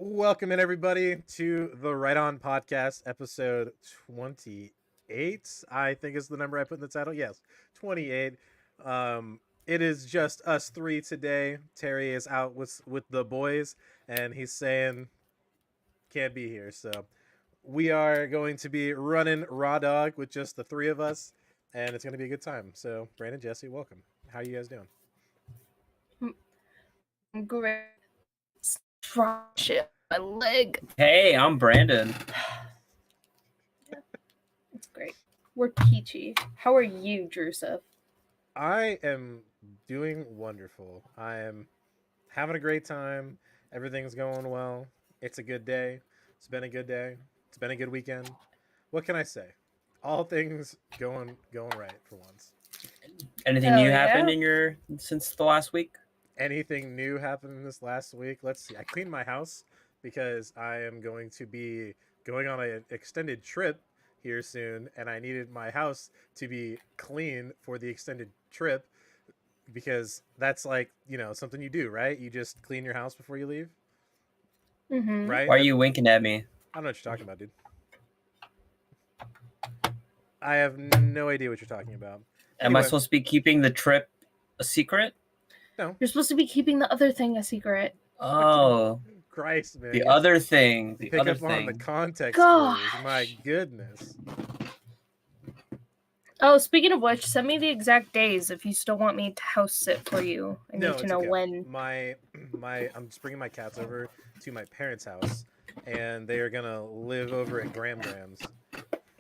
Welcome in everybody to the Right On Podcast, episode 28. I think is the number I put in the title. Yes, 28. It is just us three today. Terry is out with the boys, and he's saying can't be here. So we are going to be running Raw Dog with just the three of us, and it's going to be a good time. So Brandon, Jesse, welcome. How you guys doing? Great. Strong shit. My leg. Hey, I'm Brandon. It's great. We're peachy. How are you, Drusuf? I am doing wonderful. I am having a great time. Everything's going well. It's a good day. It's been a good day. It's been a good weekend. What can I say? All things going right for once. Anything Hell new happened yeah. since the last week? Anything new happened in this last week? Let's see. I cleaned my house because I am going to be going on an extended trip here soon, and I needed my house to be clean for the extended trip because that's like, something you do, right? You just clean your house before you leave, Mm-hmm. right? Why are you winking at me? I don't know what you're talking about, dude. I have no idea what you're talking about. Am I Anyway, supposed to be keeping the trip a secret? no. You're supposed to be keeping the other thing a secret. Oh, Christ, man. the other thing. The Pick other up on the thing. context Gosh. clues. My goodness. Oh, speaking of which, send me the exact days if you still want me to house sit for you. I need to it's know okay. when. I'm just bringing my cats over to my parents' house, and they are gonna live over at Graham's.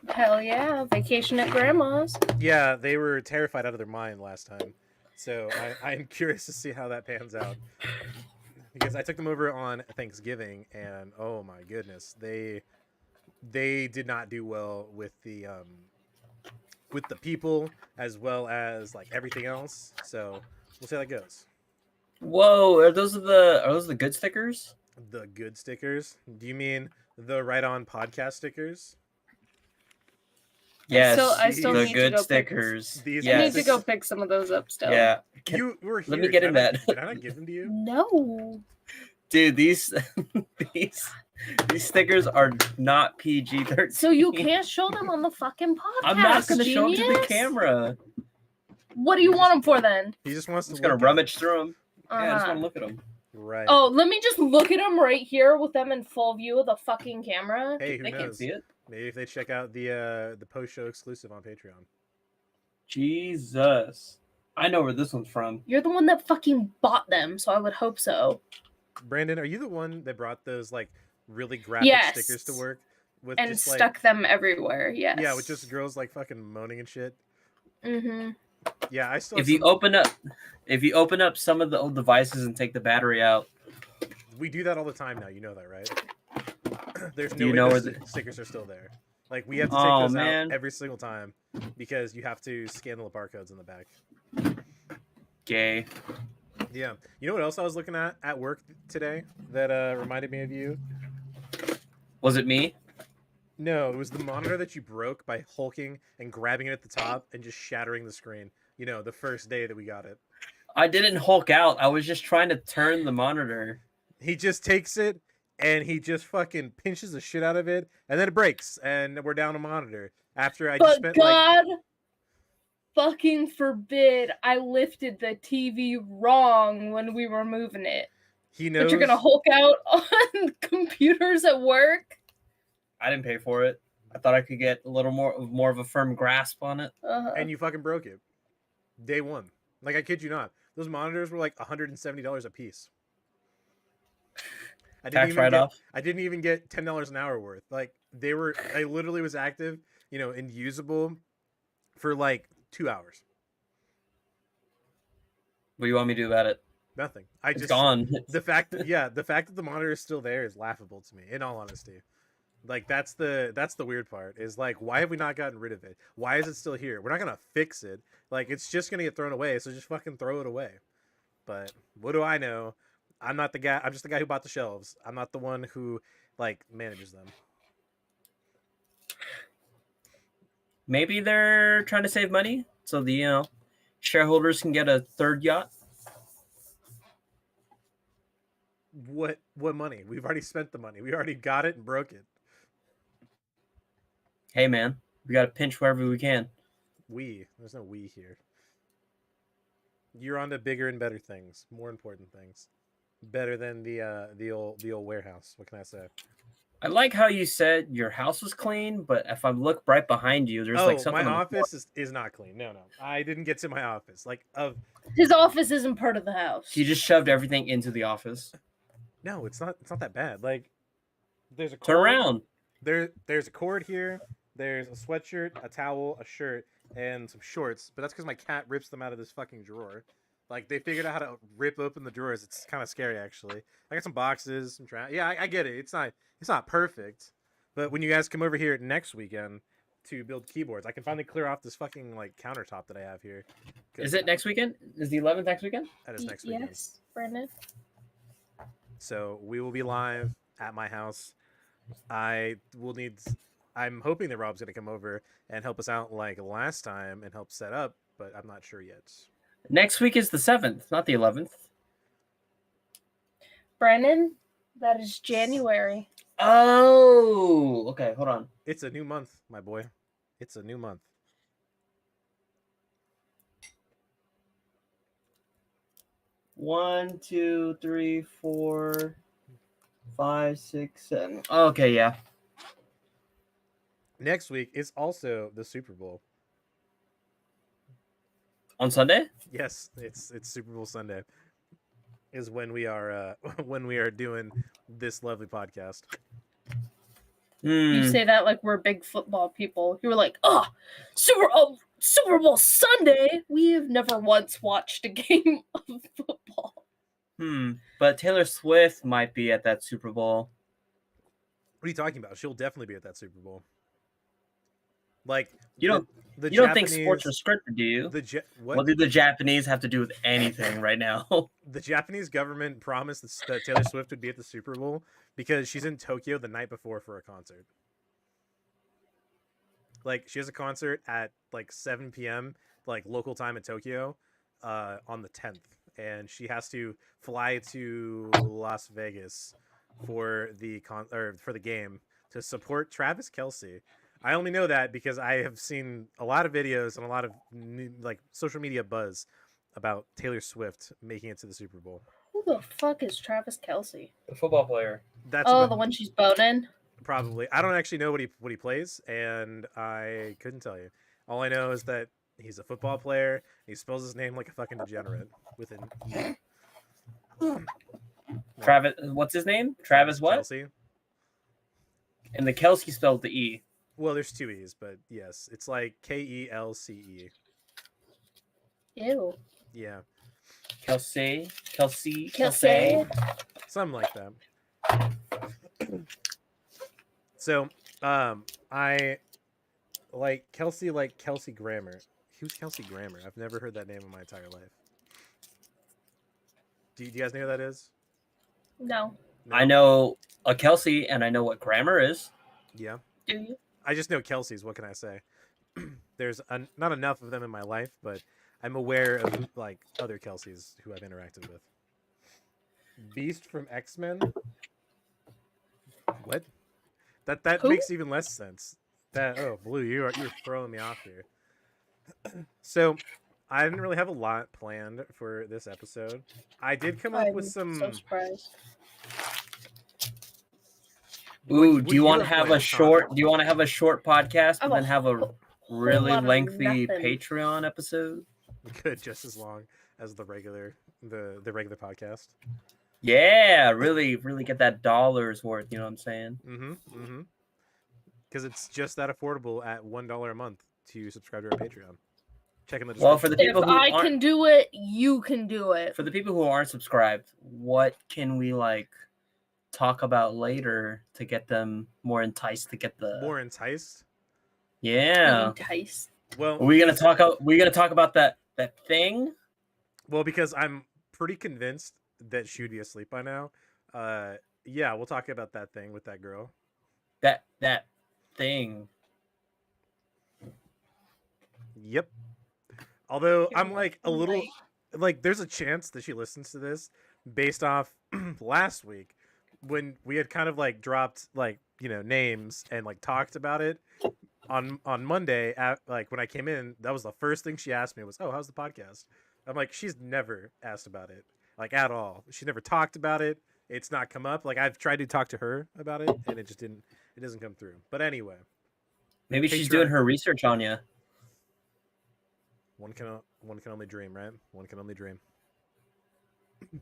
Hell yeah, vacation at grandma's. Yeah, they were terrified out of their mind last time, so I'm curious to see how that pans out. Because I took them over on Thanksgiving, and oh my goodness, they did not do well with the people as well as like everything else. So we'll see how that goes. Whoa, are those the good stickers? The good stickers? Do you mean the Right On Podcast stickers? Yes, I still the need to good go pick- stickers. These I need Yes. to go pick some of those up still. Yeah. You were here. Let me get in that. Did I not give them to you? No. Dude, these stickers are not PG-13. So you can't show them on the fucking podcast. I'm not gonna show them to the genius. camera. What do you want them for then? He just wants I'm to just gonna look at rummage through them. Yeah, I just Uh-huh. want to look at them. them. Right. Oh, let me just look at them right here with them in full view of the fucking camera. Hey, who They can't knows? see it. Maybe if they check out the post-show exclusive on Patreon. Jesus. I know where this one's from. You're the one that fucking bought them, so I would hope so. Brandon, are you the one that brought those like really graphic Yes. stickers to work with And just stuck them everywhere, yes. yeah, with just girls like fucking moaning and shit? Mm-hmm. Yeah, I still. If have you some- open up some of the old devices and take the battery out, we do that all the time now. You know that, right? There's no Do you way know the where the- stickers are still there. Like we have to take Oh, those man. out every single time because you have to scan the barcodes in the back. gay. Yeah. You know what else I was looking at work today that reminded me of you? Was it me? No, it was the monitor that you broke by hulking and grabbing it at the top and just shattering the screen. You know, the first day that we got it. I didn't Hulk out. I was just trying to turn the monitor. He just takes it and he just fucking pinches the shit out of it and then it breaks and we're down a monitor. After I just But spent God fucking forbid I lifted the TV wrong when we were moving it. he knows But you're gonna Hulk out on computers at work? I didn't pay for it. I thought I could get a little more of a firm grasp on it. Uh-huh. and you fucking broke it. Day one. Like I kid you not. Those monitors were like $170 a piece. Tax write-off. I didn't even get $10 an hour worth. Like I literally was active, and usable for like 2 hours. What do you want me to do about it? Nothing. It's gone. The fact that the monitor is still there is laughable to me, in all honesty. Like that's the weird part is like, why have we not gotten rid of it? Why is it still here? We're not gonna fix it. Like it's just gonna get thrown away, so just fucking throw it away. But what do I know? I'm not the guy. I'm just the guy who bought the shelves. I'm not the one who like manages them. Maybe they're trying to save money so the shareholders can get a third yacht. What money? We've already spent the money. We already got it and broke it. Hey man, we gotta pinch wherever we can. There's no we here. You're on to bigger and better things, more important things. Better than the old warehouse. What can I say? I like how you said your house was clean, but if I look right behind you, there's like Oh, something my on the floor. office is not clean. No, I didn't get to my office. Like His office isn't part of the house. He just shoved everything into the office. no, it's not that bad. Like there's a Turn cord, around. there's a cord here. There's a sweatshirt, a towel, a shirt, and some shorts. But that's because my cat rips them out of this fucking drawer. Like they figured out how to rip open the drawers. It's kind of scary actually. I got some boxes, some yeah, I get it. It's not perfect. But when you guys come over here next weekend to build keyboards, I can finally clear off this fucking like countertop that I have here. Is it next weekend? Is the 11th next weekend? That is next weekend. Yes, Brandon. So we will be live at my house. I'm hoping that Rob's gonna come over and help us out like last time and help set up, but I'm not sure yet. Next week is the 7th, not the 11th. Brandon, that is January. Oh, okay. Hold on. It's a new month, my boy. It's a new month. One, 2, 3, 4, 5, 6, 7. Okay, yeah. Next week is also the Super Bowl. On Sunday? Yes, it's Super Bowl Sunday. Is when we are when we are doing this lovely podcast. You say that like we're big football people. You were like, oh, Super Bowl Sunday. We have never once watched a game of football. But Taylor Swift might be at that Super Bowl. What are you talking about? She'll definitely be at that Super Bowl. Like You don't the you don't think sports are scripted, do you? What? What do the Japanese have to do with anything right now? The Japanese government promised that Taylor Swift would be at the Super Bowl because she's in Tokyo the night before for a concert. Like she has a concert at like 7 p.m. like local time in Tokyo on the 10th, and she has to fly to Las Vegas for the game to support Travis Kelce. I only know that because I have seen a lot of videos and a lot of like social media buzz about Taylor Swift making it to the Super Bowl. Who the fuck is Travis Kelce? The football player. That's Oh, about- the one she's boning? Probably. I don't actually know what he plays, and I couldn't tell you. All I know is that he's a football player. He spells his name like a fucking degenerate with an E. Travis, what's his name? Travis what? Kelce. And the Kelce spelled the E. Well, there's two E's, but yes, it's like Kelce. Ew. Yeah, Kelce. something like that. So, I like Kelsey Grammer. Who's Kelsey Grammer? I've never heard that name in my entire life. Do you guys know who that is? No. No? I know a Kelce, and I know what grammar is. Yeah. Do you? I just know Kelsey's. What can I say? There's not enough of them in my life, but I'm aware of like other Kelseys who I've interacted with. Beast from X-Men. What? That Who? makes even less sense. Blue, you're throwing me off here. So, I didn't really have a lot planned for this episode. I did come up with some. So surprised. Ooh, What do you want to have have a planned, short? Tom? Do you want to have a short podcast I and have then have a really lot of lengthy nothing. Patreon episode? Good, just as long as the regular podcast. Yeah, really get that dollar's worth. You know what I'm saying? Because it's just that affordable at $1 a month to subscribe to our Patreon. Check in the Well, description. for the If people who I aren't, can do it, you can do it. for the people who aren't subscribed, what can we like talk about later to get them more enticed to get the More enticed. Yeah. Enticed. Well, Are we gonna talk about that thing? Well, because I'm pretty convinced that she would be asleep by now. Yeah, we'll talk about that thing with that girl. That thing. Yep. Although I'm like a little Right. like there's a chance that she listens to this based off last week when we had kind of like dropped like names and like talked about it on Monday like when I came in, that was the first thing she asked me was, "Oh, how's the podcast?" I'm like, she's never asked about it like at all. She never talked about it. It's not come up. Like I've tried to talk to her about it and it just didn't. It doesn't come through. But anyway, Maybe she's doing her research on you. One can only dream, right? One can only dream.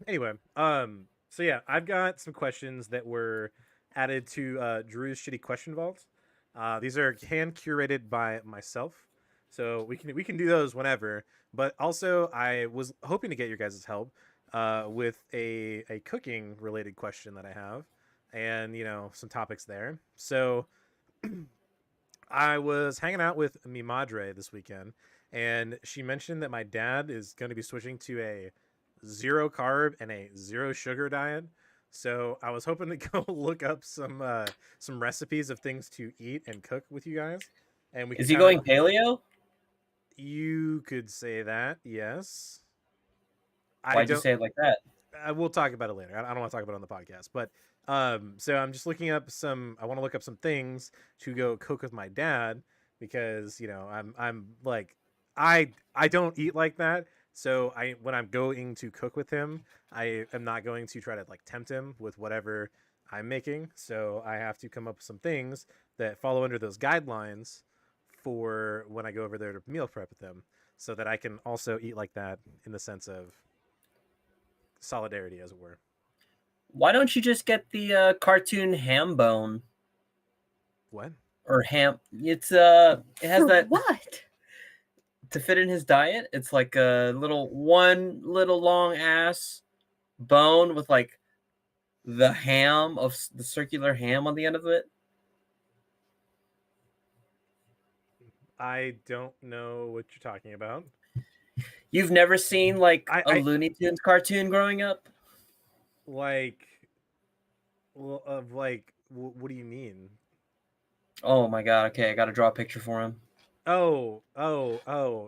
Anyway, so yeah, I've got some questions that were added to Drew's Shitty Question Vault. These are hand curated by myself, so we can do those whenever. But also, I was hoping to get your guys' help with a cooking related question that I have, and some topics there. So I was hanging out with mi madre this weekend, and she mentioned that my dad is going to be switching to a 0 carb and a 0 sugar diet. So I was hoping to go look up some recipes of things to eat and cook with you guys. And we is he going paleo? You could say that, yes. Why'd you say it like that? We'll talk about it later. I don't want to talk about it on the podcast, but so I'm just looking up I want to look up some things to go cook with my dad because I'm like I don't eat like that. So when I'm going to cook with him, I am not going to try to like tempt him with whatever I'm making. So I have to come up with some things that follow under those guidelines for when I go over there to meal prep with him, so that I can also eat like that in the sense of solidarity, as it were. Why don't you just get the cartoon ham bone? What? Or ham? It has that what? To fit in his diet. It's like a one little long ass bone with like the ham of the circular ham on the end of it. I don't know what you're talking about. You've never seen like a Looney Tunes cartoon growing up? Like, what do you mean? Oh my god! Okay, I gotta draw a picture for him. Oh,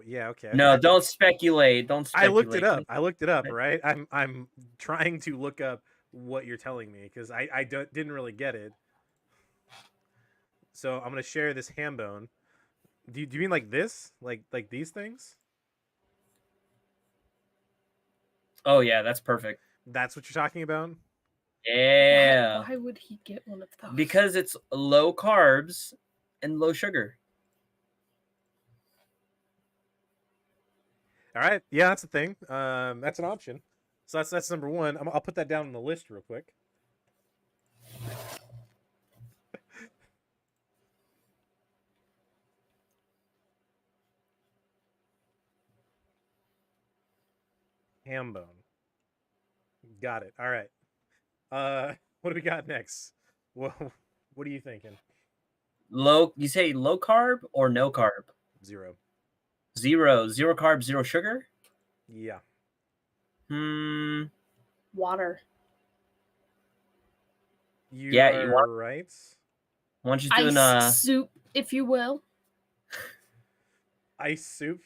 yeah, okay. No, don't speculate. Don't speculate. I looked it up, right? I'm trying to look up what you're telling me because I didn't really get it. So I'm gonna share this ham bone. Do you mean like this? Like these things? Oh yeah, that's perfect. That's what you're talking about? Yeah. Why would he get one of those? Because it's low carbs and low sugar. All right. Yeah, that's a thing. That's an option. So that's number one. I'll put that down on the list real quick. Ham bone. Got it. All right. What do we got next? What are you thinking? You say low carb or no carb? 0. 0 carb, 0 sugar? Yeah. Water. You are right. Why don't you do ice soup, if you will? Ice soup.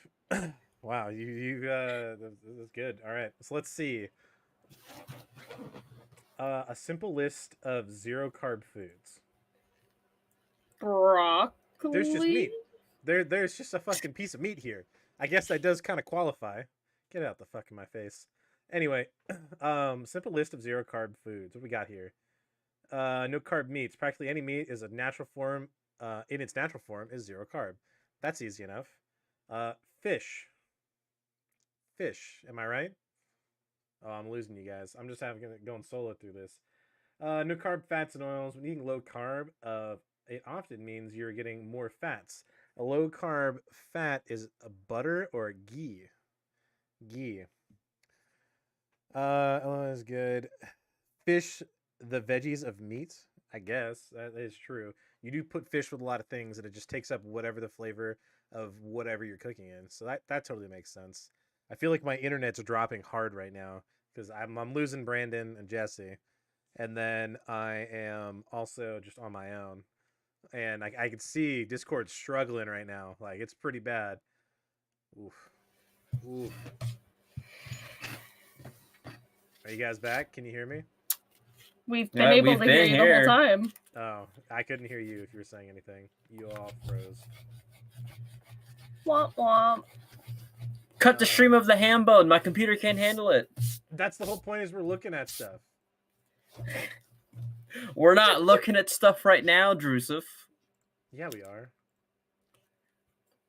Wow, you that's good. All right, so let's see. A simple list of 0 carb foods. Broccoli. There's just meat. There's just a fucking piece of meat here. I guess that does kind of qualify. Get out the fuck in my face. Anyway, simple list of 0 carb foods. What we got here? No carb meats. Practically any meat is a natural form. In its natural form is 0 carb. That's easy enough. Fish. Am I right? Oh, I'm losing you guys. I'm just going solo through this. No carb fats and oils. When eating low carb, it often means you're getting more fats. A low carb fat is a butter or a ghee. Is good. Fish, the veggies of meat. I guess that is true. You do put fish with a lot of things, and it just takes up whatever the flavor of whatever you're cooking in. So that totally makes sense. I feel like my internet's dropping hard right now because I'm losing Brandon and Jesse, and then I am also just on my own, and I can see Discord struggling right now. Like it's pretty bad. Oof. Are you guys back? Can you hear me? We've been able we've to hear been you the here. whole time. Oh, I couldn't hear you if you were saying anything. You all froze. Womp womp. Cut the stream of the ham bone. My computer can't handle it. That's the whole point, is we're looking at stuff. We're not looking at stuff right now, Drusuf. Yeah, we are.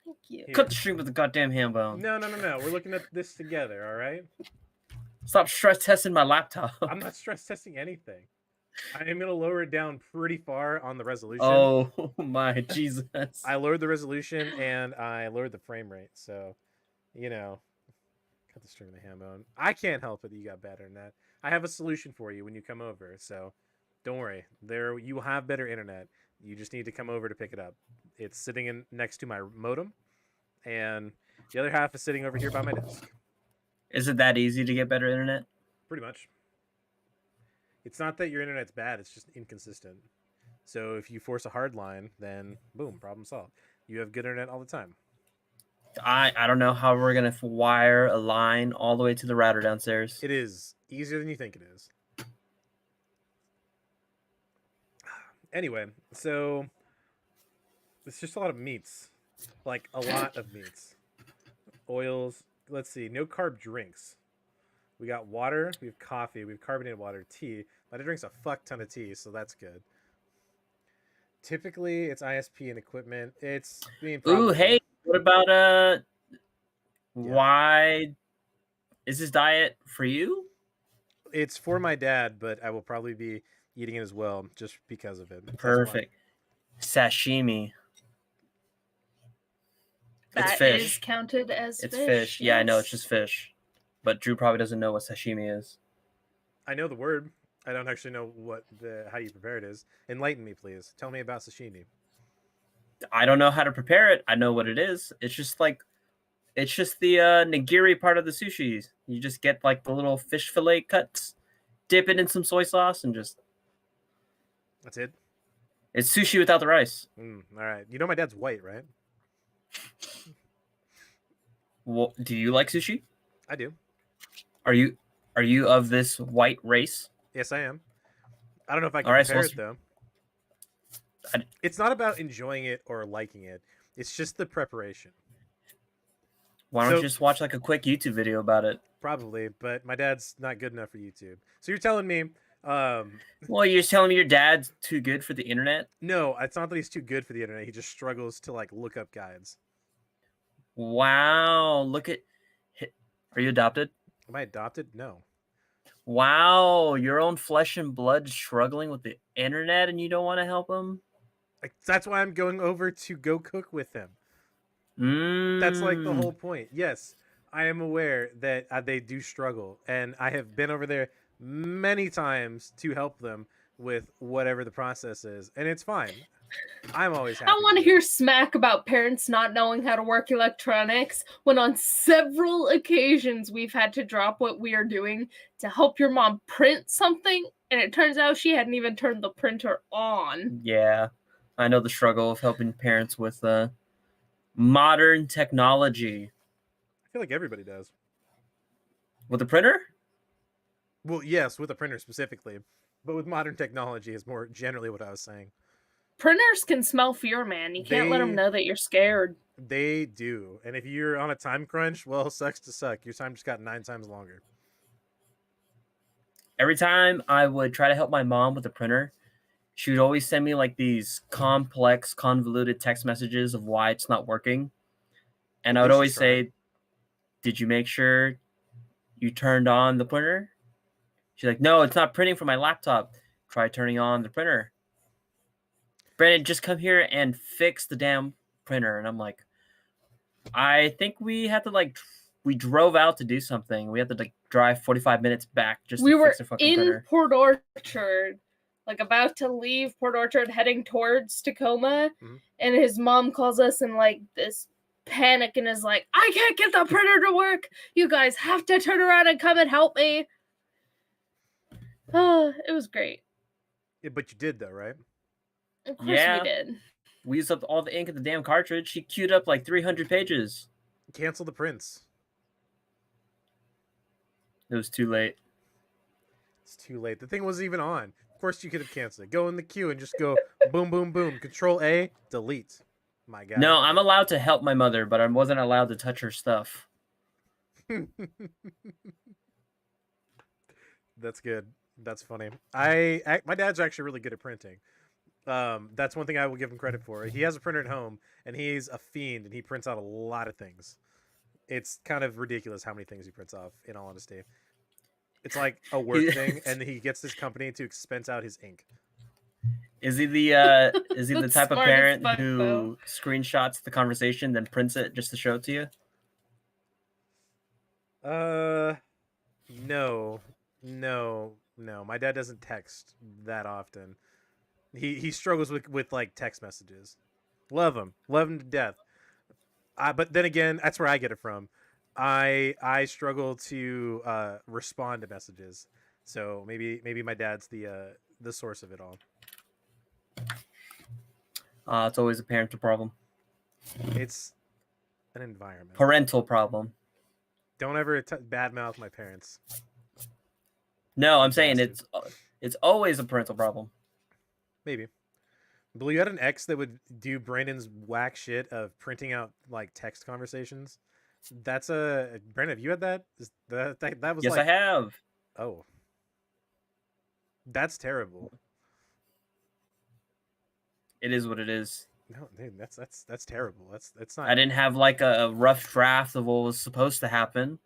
Thank you. Here. Cut the stream of the goddamn ham bone. No. We're looking at this together, all right? Stop stress testing my laptop. I'm not stress testing anything. I am going to lower it down pretty far on the resolution. Oh my Jesus. I lowered the resolution and I lowered the frame rate. So, cut the stream of the ham bone. I can't help it that you got better internet. I have a solution for you when you come over. So, don't worry. You will have better internet. You just need to come over to pick it up. It's sitting next to my modem, and the other half is sitting over here by my desk. Is it that easy to get better internet? Pretty much. It's not that your internet's bad, it's just inconsistent. So if you force a hard line, then boom, problem solved. You have good internet all the time. I don't know how we're gonna wire a line all the way to the router downstairs. It is easier than you think it is. Anyway, so it's just a lot of meats. Like a lot of meats. Oils. Let's see, no carb drinks. We got water, we have coffee, we have carbonated water, tea. My dad drinks a fuck ton of tea, so that's good. Typically, it's ISP and equipment. It's being Ooh, hey, what about why is this diet for you? It's for my dad, but I will probably be eating it as well, just because of it. That's Perfect. Sashimi. It's That fish. is counted as It's fish. fish. Yeah, I know, it's yes. just fish. But Drew probably doesn't know what sashimi is. I know the word. I don't actually know how you prepare it is. Enlighten me, please. Tell me about sashimi. I don't know how to prepare it. I know what it is. It's just the nigiri part of the sushi. You just get like the little fish fillet cuts, dip it in some soy sauce, and just That's it? it's sushi without the rice. All right. You know my dad's white, right? Well, do you like sushi? I do. Are you of this white race? Yes, I am. I don't know if I can All right, compare so it, though. I- It's not about enjoying it or liking it. It's just the preparation. Why don't So- you just watch like a quick YouTube video about it? Probably, but my dad's not good enough for YouTube. So you're telling me, Well, you're telling me your dad's too good for the internet? no, it's not that he's too good for the internet. He just struggles to look up guides. Wow, look at. Are you adopted? Am I adopted? No. Wow, your own flesh and blood struggling with the internet, and you don't want to help him? That's why I'm going over to go cook with him. That's like the whole point. Yes, I am aware that they do struggle, and I have been over there many times to help them with whatever the process is, and it's fine. I'm always happy. I want to do it. hear smack about parents not knowing how to work electronics when on several occasions we've had to drop what we are doing to help your mom print something, and it turns out she hadn't even turned the printer on. Yeah, I know the struggle of helping parents with modern technology. I feel like everybody does. With the printer? Well, yes, with a printer specifically, but with modern technology is more generally what I was saying. Printers can smell fear, man. You can't let them They- know that you're scared. They do, and if you're on a time crunch, well, sucks to suck. Your time just got 9 times longer. Every time I would try to help my mom with the printer, she would always send me like these complex, convoluted text messages of why it's not working. And I would least always you tried. say, "Did you make sure you turned on the printer?" She's like, "No, it's not printing from my laptop. Try turning on the printer." Brandon, just come here and fix the damn printer. And I'm like, I think we had to we drove out to do something. We had to drive 45 minutes back just We to were fix the fucking in printer. Port Orchard, about to leave Port Orchard, heading towards Tacoma, Mhm. and his mom calls us in this panic and is like, "I can't get the printer to work. You guys have to turn around and come and help me." Oh, it was great. Yeah, but you did though, right? Of course Yeah. we did. We used up all the ink in the damn cartridge. She queued up 300 pages. Cancel the prints. It was too late. It's too late. The thing wasn't even on. Of course, you could have canceled it. Go in the queue and just go boom, boom, boom. Control A, delete. My God. No, I'm allowed to help my mother, but I wasn't allowed to touch her stuff. That's good. That's funny. My dad's actually really good at printing. That's one thing I will give him credit for. He has a printer at home, and he's a fiend, and he prints out a lot of things. It's kind of ridiculous how many things he prints off, in all honesty. It's like a work thing, and he gets this company to expense out his ink. Is he the type of Smart as parent fuck, who though. screenshots the conversation then prints it just to show it to you? No. My dad doesn't text that often. He struggles with like text messages. Love him to death. But then again, that's where I get it from. I struggle to respond to messages. So maybe my dad's the source of it all. It's always a parental problem. It's an environment. Parental problem. Don't ever badmouth my parents. No, I'm saying Bastard. it's always a parental problem. Maybe. Blue, you had an ex that would do Brandon's whack shit of printing out like text conversations. That's a Brandon. Have you had that? That was Yes, like, I have. oh, that's terrible. It is what it is. No, dude, that's terrible. That's not. I didn't have like a rough draft of what was supposed to happen.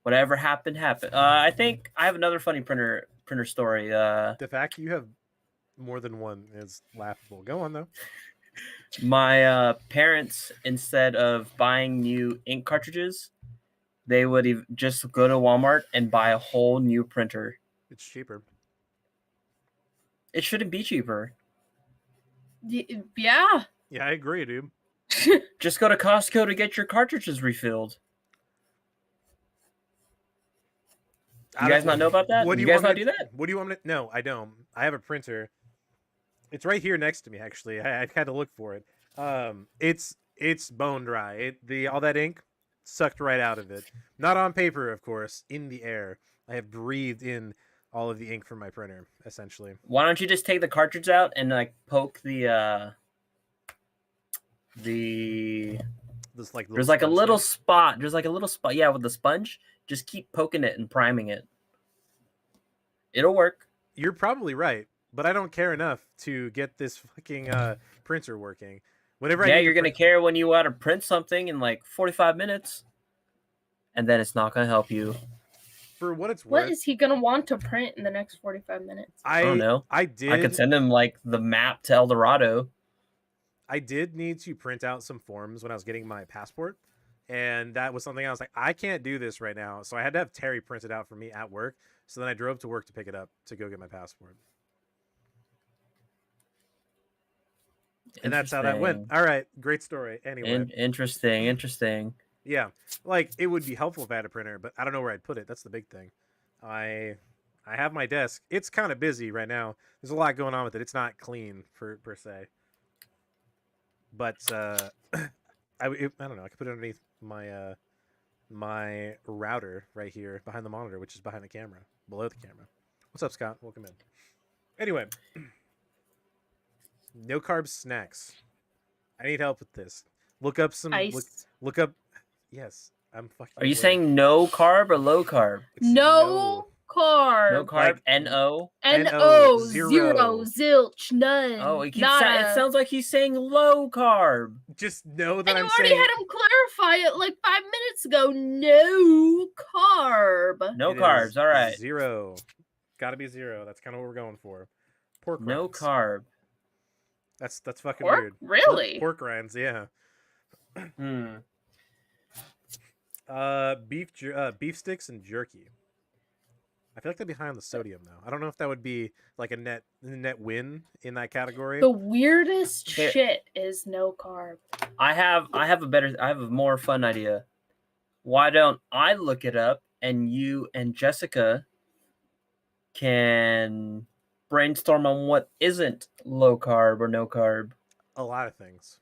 Whatever happened, happened. I think I have another funny printer story. The fact you have more than one is laughable. Go on though. My parents, instead of buying new ink cartridges, they would just go to Walmart and buy a whole new printer. It's cheaper. It shouldn't be cheaper. Yeah. Yeah, I agree, dude. Just go to Costco to get your cartridges refilled. You guys not know about that? What do you you guys want not me do to- that? What do you want me to? No, I don't. I have a printer. It's right here next to me. Actually, I had to look for it. It's bone dry. All that ink sucked right out of it. Not on paper, of course. In the air. I have breathed in all of the ink from my printer, essentially. Why don't you just take the cartridge out and like poke the This like there's like a sponge little thing. spot. There's like a little spot. Yeah, with the sponge. Just keep poking it and priming it. It'll work. You're probably right, but I don't care enough to get this fucking printer working. Whenever I Yeah, need you're to gonna care when you want to print something in like 45 minutes, and then it's not gonna help you. for what it's What worth. is he gonna want to print in the next 45 minutes? I don't know. I did. I could send him like the map to El Dorado. I did need to print out some forms when I was getting my passport. And that was something I was like, I can't do this right now. So I had to have Terry print it out for me at work. So then I drove to work to pick it up to go get my passport. And that's how that went. All right. Great story. Anyway. Interesting. Yeah. Like, it would be helpful if I had a printer, but I don't know where I'd put it. That's the big thing. I have my desk. It's kind of busy right now. There's a lot going on with it. It's not clean per se. But I don't know. I could put it underneath my my router right here behind the monitor, which is behind the camera, below the camera. What's up, Scott? Welcome in. Anyway, no carb snacks. I need help with this. Look up some. Ice. Look up. Yes, I'm fucking. Are you aware. saying no carb or low carb? It's No carb. No carb. Like- No. No. zero. Zero. Zilch. None. Oh, it Nada. sounds like he's saying low carb. Just know that And you I'm already saying. had him clarify it like 5 minutes ago. No carb. No it carbs. is All right. Zero. Got to be zero. That's kind of what we're going for. Pork No rinds. carb. That's fucking Pork? weird. Really? Pork rinds, yeah. Hmm. Beef sticks and jerky. I feel like that'd be high on the sodium though. I don't know if that would be like a net win in that category. The weirdest Here. shit is no carb. I have a more fun idea. Why don't I look it up and you and Jessica can brainstorm on what isn't low carb or no carb? A lot of things.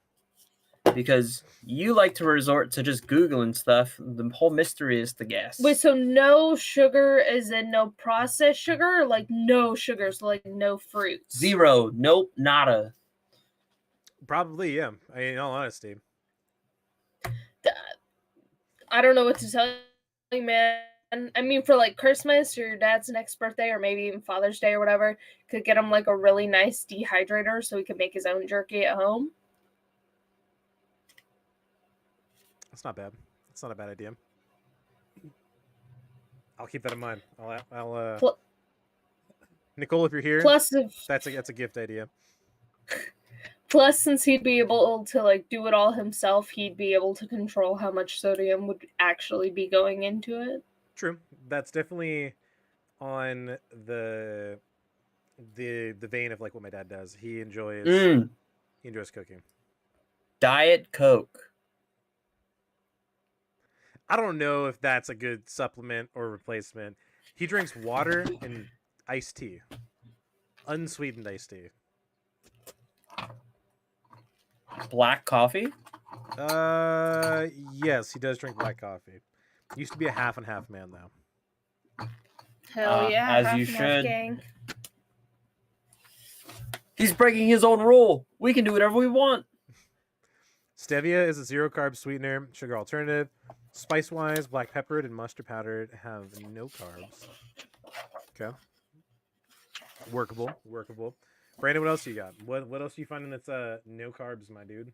because you like to resort to just Googling stuff. The whole mystery is the guess. Wait, so no sugar is in no processed sugar, or like no sugars, like no fruits? 0. Nope. Nada. Probably, yeah. I mean, in all honesty. I don't know what to tell you, man. I mean, for like Christmas or your dad's next birthday, or maybe even Father's Day or whatever, could get him like a really nice dehydrator so he can make his own jerky at home. That's not bad. That's not a bad idea. I'll keep that in mind. Pl- Nicole, if you're here, Plus, if that's a gift idea. Plus, since he'd be able to like do it all himself, he'd be able to control how much sodium would actually be going into it. True. That's definitely on the vein of like what my dad does. He enjoys cooking. Diet Coke. I don't know if that's a good supplement or replacement. He drinks water and iced tea. Unsweetened iced tea. Black coffee? Yes, he does drink black coffee. Used to be a half and half man though. Hell yeah, as half you and half should. gang. He's breaking his own rule. We can do whatever we want. Stevia is a 0-carb sweetener, sugar alternative. Spice-wise, black peppered and mustard powdered have no carbs. Okay. Workable. Brandon, what else you got? What else are you finding that's no carbs, my dude?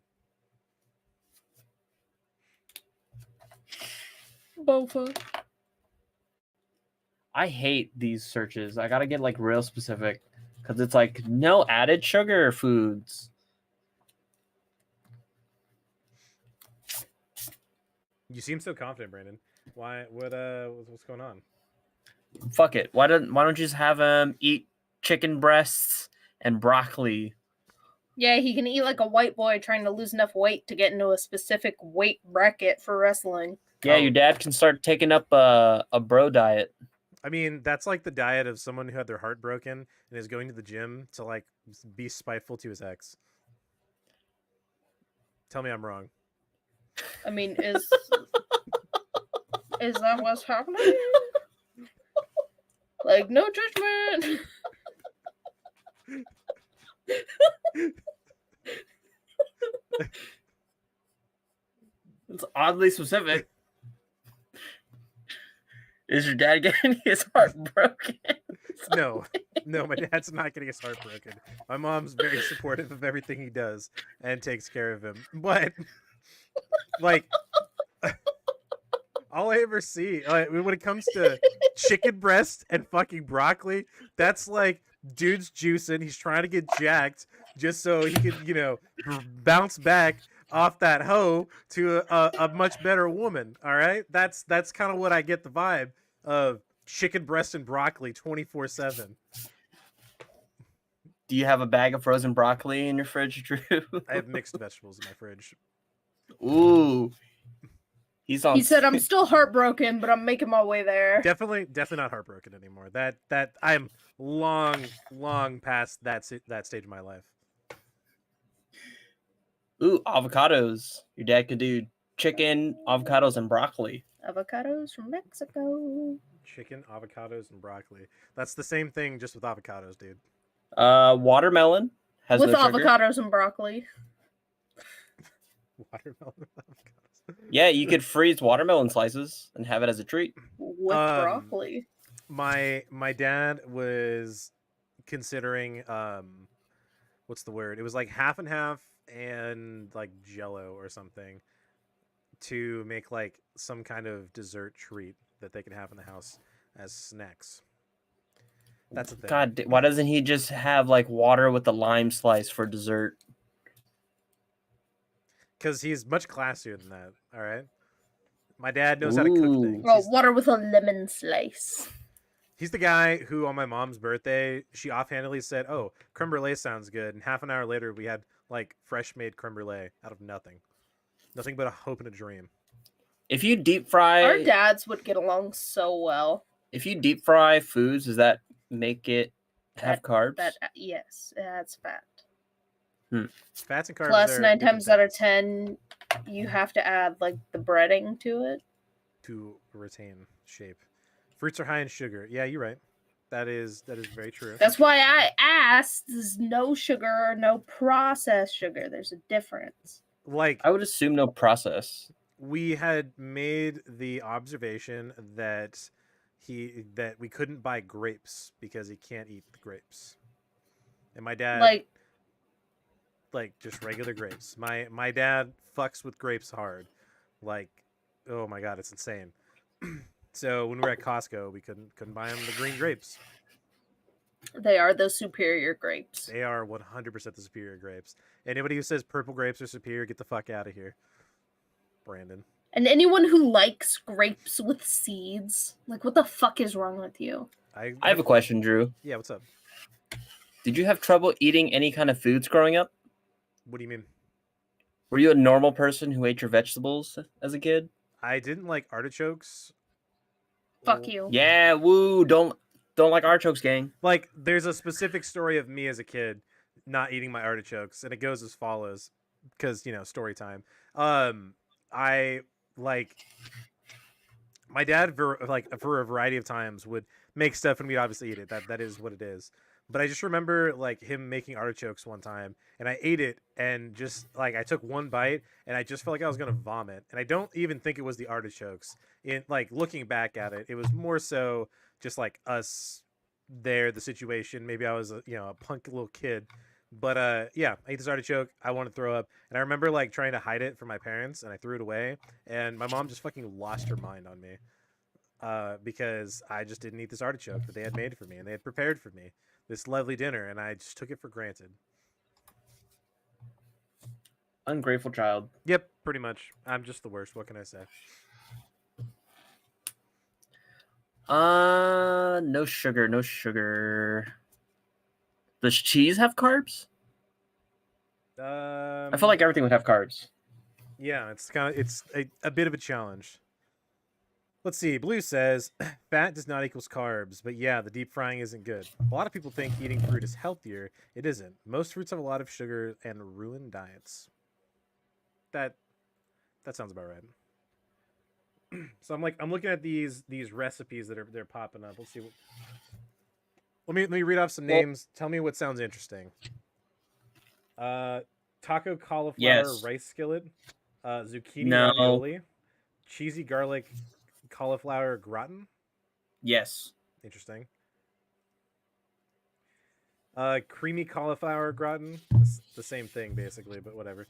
Bofa. I hate these searches. I gotta get like real specific because it's like no added sugar foods. You seem so confident, Brandon. Why? What's going on? Fuck it. Why don't you just have him eat chicken breasts and broccoli? Yeah, he can eat like a white boy trying to lose enough weight to get into a specific weight bracket for wrestling. Yeah, your dad can start taking up a bro diet. I mean, that's like the diet of someone who had their heart broken and is going to the gym to like be spiteful to his ex. Tell me I'm wrong. I mean, is that what's happening? Like, no judgment. It's oddly specific. Is your dad getting his heart broken? No, my dad's not getting his heart broken. My mom's very supportive of everything he does and takes care of him. But like, all I ever see when it comes to chicken breast and fucking broccoli, that's like dude's juicing. He's trying to get jacked just so he can, bounce back off that hoe to a much better woman. All right, that's kind of what I get the vibe of chicken breast and broccoli 24/7. Do you have a bag of frozen broccoli in your fridge, Drew? I have mixed vegetables in my fridge. Ooh. He said, "I'm still heartbroken, but I'm making my way there." Definitely not heartbroken anymore. That I'm long past that stage of my life. Ooh, avocados. Your dad could do chicken, avocados, and broccoli. Avocados from Mexico. Chicken, avocados, and broccoli. That's the same thing, just with avocados, dude. Watermelon has with no sugar. avocados and broccoli. Watermelon with avocados. Yeah, you could freeze watermelon slices and have it as a treat. With broccoli. My dad was considering what's the word? It was like half and half and like Jello or something to make like some kind of dessert treat that they could have in the house as snacks. That's the thing. God, why doesn't he just have like water with a lime slice for dessert? Because he's much classier than that. All right. My dad knows how to cook things. Well, water with a lemon slice. He's the guy who, on my mom's birthday, she offhandedly said, "Oh, creme brulee sounds good." And half an hour later, we had like fresh made creme brulee out of nothing but a hope and a dream. If you deep fry, our dads would get along so well. If you deep fry foods, does that make it have carbs? Yes, it adds fat. Fats and carbs Plus, are 9 different times out of things 10, you have to add like the breading to it. to retain shape. Fruits are high in sugar. Yeah, you're right. That is very true. That's why I asked. There's no sugar or no processed sugar. There's a difference. Like, I would assume no process. we had made the observation that we couldn't buy grapes because he can't eat the grapes. And my dad like just regular grapes. My dad fucks with grapes hard. Like, oh my god, it's insane. So when we were at Costco, we couldn't buy him the green grapes. they are the superior grapes. They are 100% the superior grapes. Anybody who says purple grapes are superior, get the fuck out of here. Brandon. And anyone who likes grapes with seeds, like, what the fuck is wrong with you? I have a question, Drew. Yeah, what's up? Did you have trouble eating any kind of foods growing up? What do you mean? Were you a normal person who ate your vegetables as a kid? I didn't like artichokes. Fuck you. Yeah, woo! Don't like artichokes, gang. Like, there's a specific story of me as a kid not eating my artichokes, and it goes as follows, because story time. I like my dad for a variety of times would make stuff, and we'd obviously eat it. That is what it is. But I just remember like him making artichokes one time, and I ate it, and just like I took one bite, and I just felt like I was gonna vomit. And I don't even think it was the artichokes. In like looking back at it, it was more so just like us there, the situation. Maybe I was a punk little kid. But yeah, I ate this artichoke. I wanted to throw up, and I remember like trying to hide it from my parents, and I threw it away. And my mom just fucking lost her mind on me, because I just didn't eat this artichoke that they had made for me and they had prepared for me this lovely dinner, and I just took it for granted. Ungrateful child. Yep, pretty much. I'm just the worst. What can I say? No sugar, no sugar. Does cheese have carbs? I feel like everything would have carbs. Yeah, it's a bit of a challenge. Let's see. Blue says fat does not equals carbs, but yeah, the deep frying isn't good. A lot of people think eating fruit is healthier. It isn't. Most fruits have a lot of sugar and ruin diets. That sounds about right. So I'm looking at these recipes that they're popping up. Let's see. Let me read off some names. Tell me what sounds interesting. Taco cauliflower rice skillet, zucchini ravioli, cheesy garlic cauliflower gratin. Yes. Interesting. Creamy cauliflower gratin. The same thing basically, but whatever.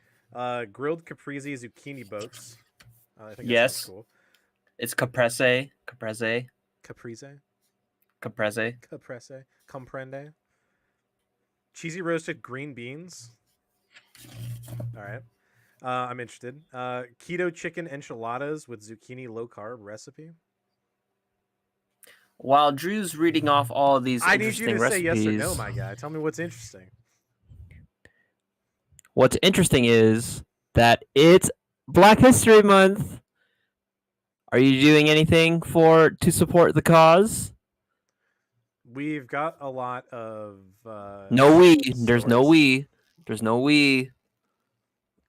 Grilled caprese zucchini boats. I think that sounds cool. It's caprese. Caprese. Comprende. Cheesy roasted green beans. All right. I'm interested. Keto chicken enchiladas with zucchini low carb recipe. While Drew's reading off all of these interesting recipes, I need you to say yes or no, my guy. Tell me what's interesting. What's interesting is that it's Black History Month. Are you doing anything to support the cause? We've got a lot of no we. There's no we. There's no we.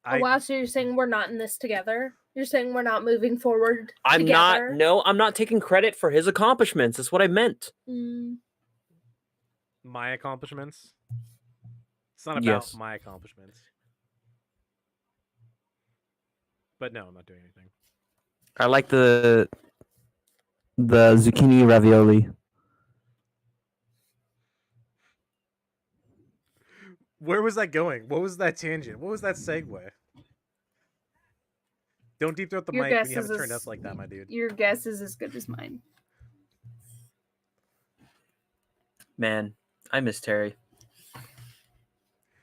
Oh wow, so you're saying we're not in this together? You're saying we're not moving forward I'm together? I'm not taking credit for his accomplishments. That's what I meant. My accomplishments? It's not about my accomplishments. But no, I'm not doing anything. I like the zucchini ravioli. Where was that going? What was that tangent? What was that segue? Don't deep throat the mic when you have it turned up like that, my dude. Your guess is as good as mine. Man, I miss Terry.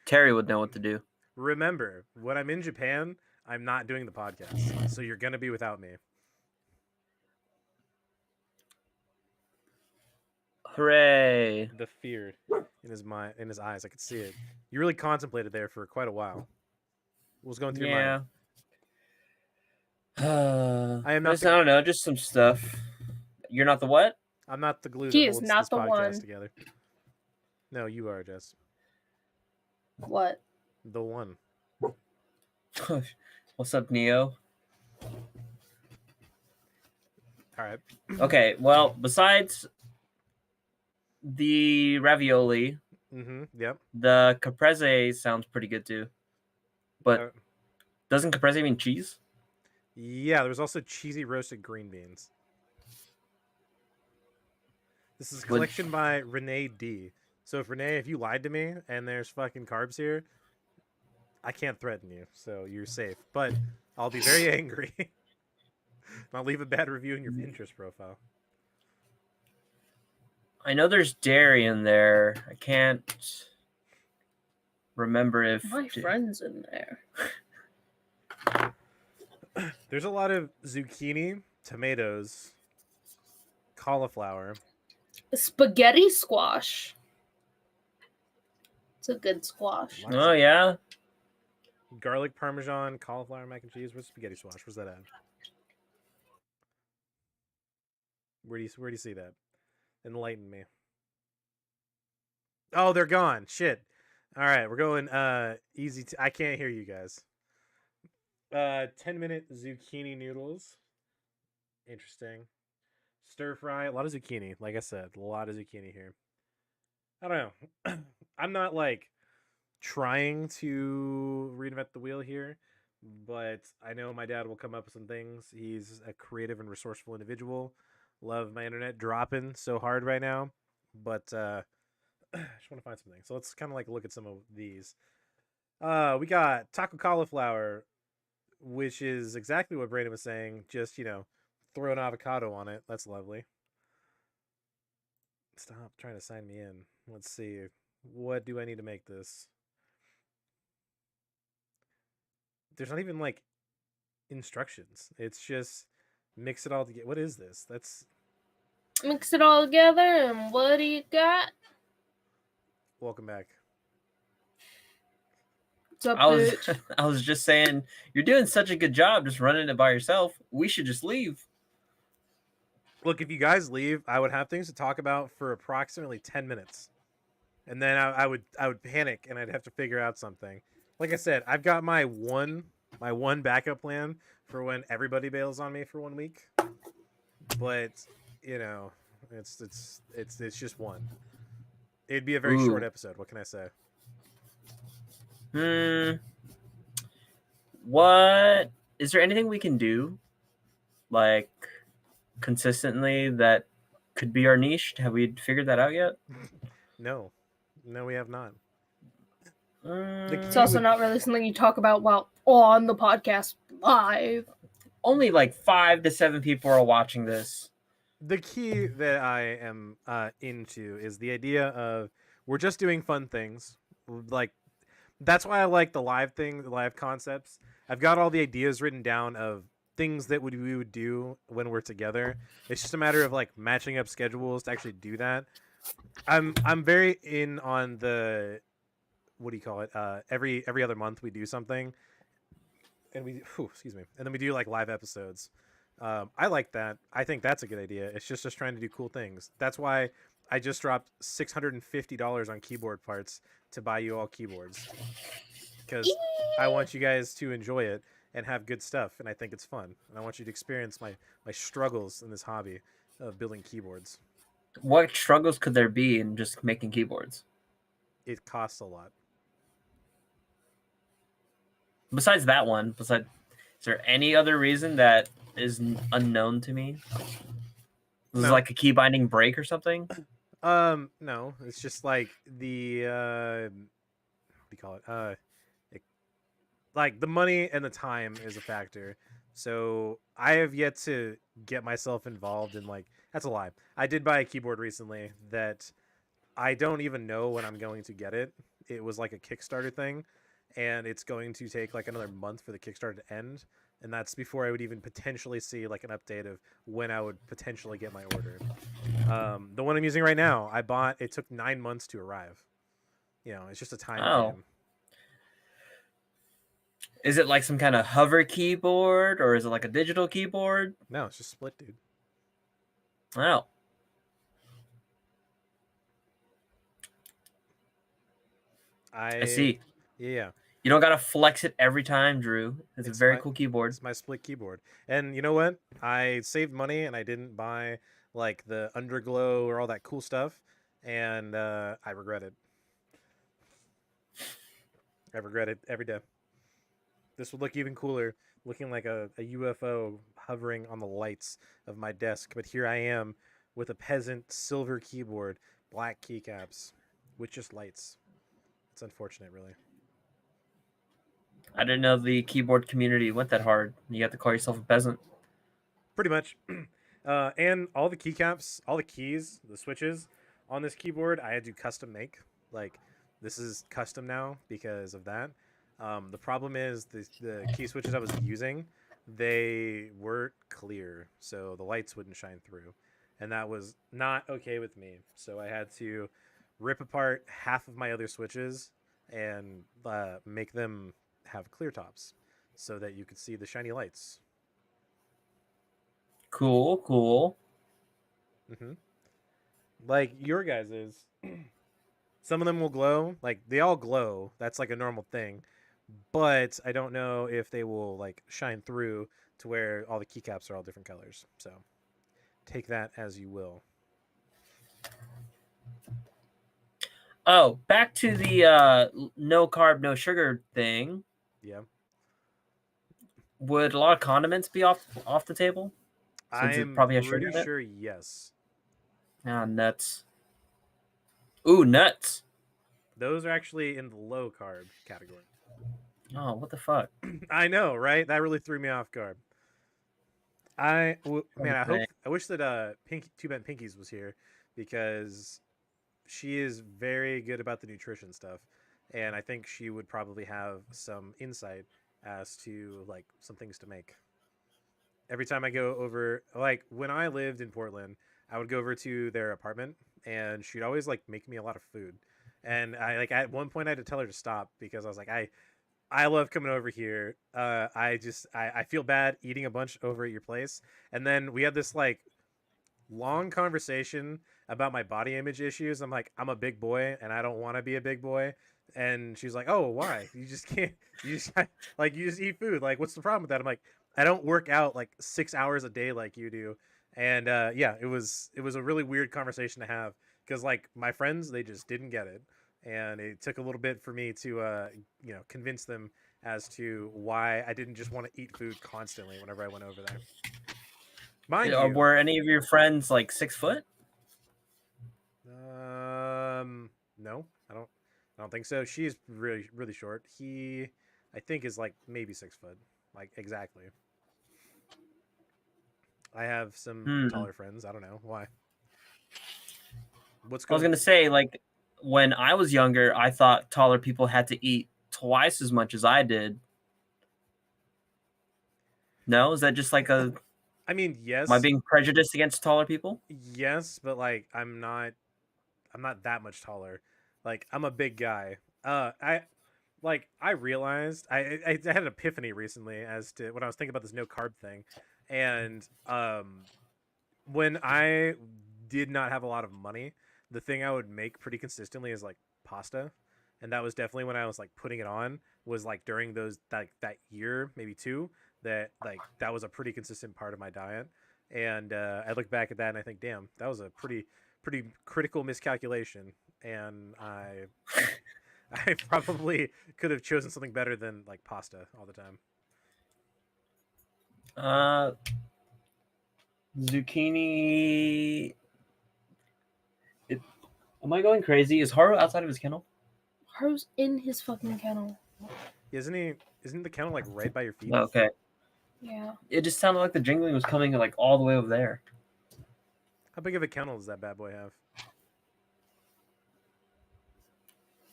Terry would know what to do. Remember, when I'm in Japan, I'm not doing the podcast, so you're gonna be without me. Hooray! The fear in his eyes, I could see it. You really contemplated there for quite a while. What was going through your mind? I am not. I don't know, just some stuff. You're not the what? I'm not the glue. He that is holds not this the podcast one together. No, you are, Jess. What? The one. What's up, Neo? All right. Okay, well, besides the ravioli, Mm-hmm. Yep. the caprese sounds pretty good too. But Uh, doesn't caprese mean cheese? yeah, there's also cheesy roasted green beans. This is a Would- collection by Renee D. So if you lied to me and there's fucking carbs here, I can't threaten you, so you're safe. But I'll be very angry. I'll leave a bad review in your Pinterest profile. I know there's dairy in there. I can't remember if My friend's in there. There's a lot of zucchini, tomatoes, cauliflower. Spaghetti squash. It's a good squash. Why is Oh it- yeah. Garlic parmesan, cauliflower mac and cheese. Where's spaghetti squash? Where's that at? Where do you see that? Enlighten me. Oh, they're gone. Shit. All right, we're going easy. I can't hear you guys. 10-minute zucchini noodles. Interesting. Stir fry. A lot of zucchini. Like I said, a lot of zucchini here. I don't know. I'm not like trying to reinvent the wheel here, but I know my dad will come up with some things. He's a creative and resourceful individual. Love my internet dropping so hard right now, but I just want to find something. So let's kind of like look at some of these. We got taco cauliflower, which is exactly what Brandon was saying. Just throw an avocado on it. That's lovely. Stop trying to sign me in. Let's see. What do I need to make this? There's not even like instructions. It's just mix it all together. What is this? That's Mix it all together, and what do you got? welcome back. What's up, I was bitch? I was just saying you're doing such a good job just running it by yourself. We should just leave. Look, if you guys leave, I would have things to talk about for approximately 10 minutes. And then I would panic and I'd have to figure out something. Like I said, I've got my one backup plan for when everybody bails on me for 1 week. But, it's just one. It'd be a very short Ooh. episode. What can I say? What is there anything we can do like consistently that could be our niche? Have we figured that out yet? No, we have not. It's also not really something you talk about while on the podcast live. Only like 5 to 7 people are watching this. The key that I am into is the idea of we're just doing fun things. Like that's why I like the live thing, the live concepts. I've got all the ideas written down of things that we would do when we're together. It's just a matter of like matching up schedules to actually do that. I'm very in on the what do you call it? Every other month we do something, and excuse me, and then we do like live episodes. I like that. I think that's a good idea. It's just us trying to do cool things. That's why I just dropped $650 on keyboard parts to buy you all keyboards because I want you guys to enjoy it and have good stuff, and I think it's fun. And I want you to experience my struggles in this hobby of building keyboards. What struggles could there be in just making keyboards? It costs a lot. Besides that one, is there any other reason that is unknown to me? This is No. like a key binding break or something? No, it's just like the what do you call it? Like the money and the time is a factor. So I have yet to get myself involved in like that's a lie. I did buy a keyboard recently that I don't even know when I'm going to get it. It was like a Kickstarter thing, and it's going to take like another month for the Kickstarter to end, and that's before I would even potentially see like an update of when I would potentially get my order. The one I'm using right now, I bought. It took 9 months to arrive. It's just a time Oh. game. Is it like some kind of hover keyboard or is it like a digital keyboard? No, it's just split, dude. Oh. I I see. Yeah. You don't gotta flex it every time, Drew. It's a very my- cool keyboard. It's my split keyboard. And you know what? I saved money and I didn't buy like the underglow or all that cool stuff, and I regret it. I regret it every day. This would look even cooler, looking like a UFO hovering on the lights of my desk. But here I am with a peasant silver keyboard, black keycaps, with just lights. It's unfortunate, really. I didn't know the keyboard community went that hard. You have to call yourself a peasant. Pretty much. And all the keycaps, all the keys, the switches on this keyboard, I had to custom make. Like, this is custom now because of that. The problem is the key switches I was using, they weren't clear, so the lights wouldn't shine through, and that was not okay with me. So I had to rip apart half of my other switches and make them have clear tops so that you could see the shiny lights. Cool. hmm Like your guys's, some of them will glow. Like they all glow. That's like a normal thing. But I don't know if they will like shine through to where all the keycaps are all different colors. So take that as you will. Oh, back to the no carb, no sugar thing. Yeah. Would a lot of condiments be off the table? Since it I'm probably has sugar pretty in it? sure yes. Ah, nuts. Ooh, nuts. Those are actually in the low carb category. Oh, what the fuck? I know, right? That really threw me off guard. Man, Okay. I wish that Two Bent Pinkies was here because she is very good about the nutrition stuff, and I think she would probably have some insight as to like some things to make. Every time I go over, like when I lived in Portland, I would go over to their apartment, and she'd always like make me a lot of food. And I like at one point I had to tell her to stop because I was like, I love coming over here. I feel bad eating a bunch over at your place. And then we had this like long conversation about my body image issues. I'm like, I'm a big boy and I don't want to be a big boy. And she's like, oh, why? You just can't, you just like, you just eat food. Like, what's the problem with that? I'm like, I don't work out like 6 hours a day like you do. And yeah, it was a really weird conversation to have because like my friends, they just didn't get it. And it took a little bit for me to, convince them as to why I didn't just want to eat food constantly whenever I went over there. Mind you, Were any of your friends like 6 foot? no, I don't think so. She's really, really short. He, I think, is like maybe 6 foot, like exactly. I have some taller friends. I don't know why. What's I was going? gonna say, like, when I was younger, I thought taller people had to eat twice as much as I did. No, is that just like a? I mean, yes. Am I being prejudiced against taller people? Yes, but like I'm not that much taller. Like I'm a big guy. I realized I had an epiphany recently as to when I was thinking about this no carb thing, and when I did not have a lot of money, the thing I would make pretty consistently is like pasta, and that was definitely when I was like putting it on was like during those that year maybe two that like that was a pretty consistent part of my diet, and I look back at that and I think, damn, that was a pretty critical miscalculation, and I probably could have chosen something better than like pasta all the time. Zucchini. Am I going crazy? Is Haru outside of his kennel? Haru's in his fucking kennel. Isn't he? Isn't the kennel like right by your feet? Okay. Yeah. It just sounded like the jingling was coming like all the way over there. How big of a kennel does that bad boy have?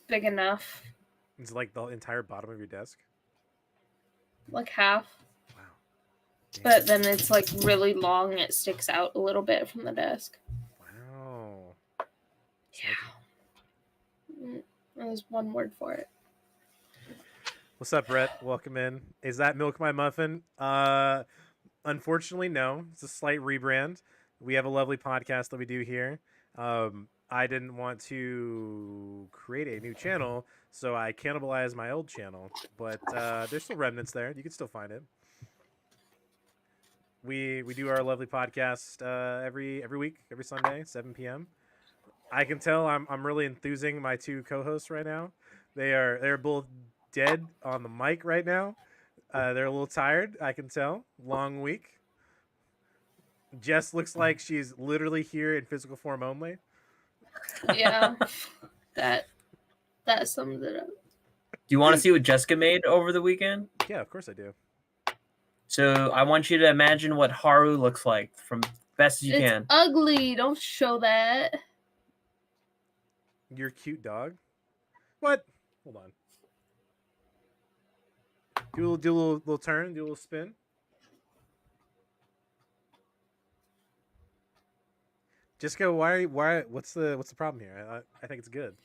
Big enough. It's like the entire bottom of your desk. Like half. Wow. Damn. But then it's like really long and it sticks out a little bit from the desk. Wow. Yeah. There's one word for it. What's up, Brett? Welcome in. Is that Milk My Muffin? Unfortunately, no. It's a slight rebrand. We have a lovely podcast that we do here. I didn't want to create a new channel, so I cannibalized my old channel. But there's still remnants there. You can still find it. We do our lovely podcast every week, every Sunday, 7 p.m. I can tell I'm really enthusing my two co-hosts right now. They're both dead on the mic right now. They're a little tired. I can tell. Long week. Jess looks like she's literally here in physical form only. Yeah, that sums it up. Do you want to see what Jessica made over the weekend? Yeah, of course I do. So I want you to imagine what Haru looks like from best as you It's can. ugly. Don't show that. Your cute dog. What? Hold on. Do a little turn. Do a little spin. Jessica, why? What's the problem here? I think it's good.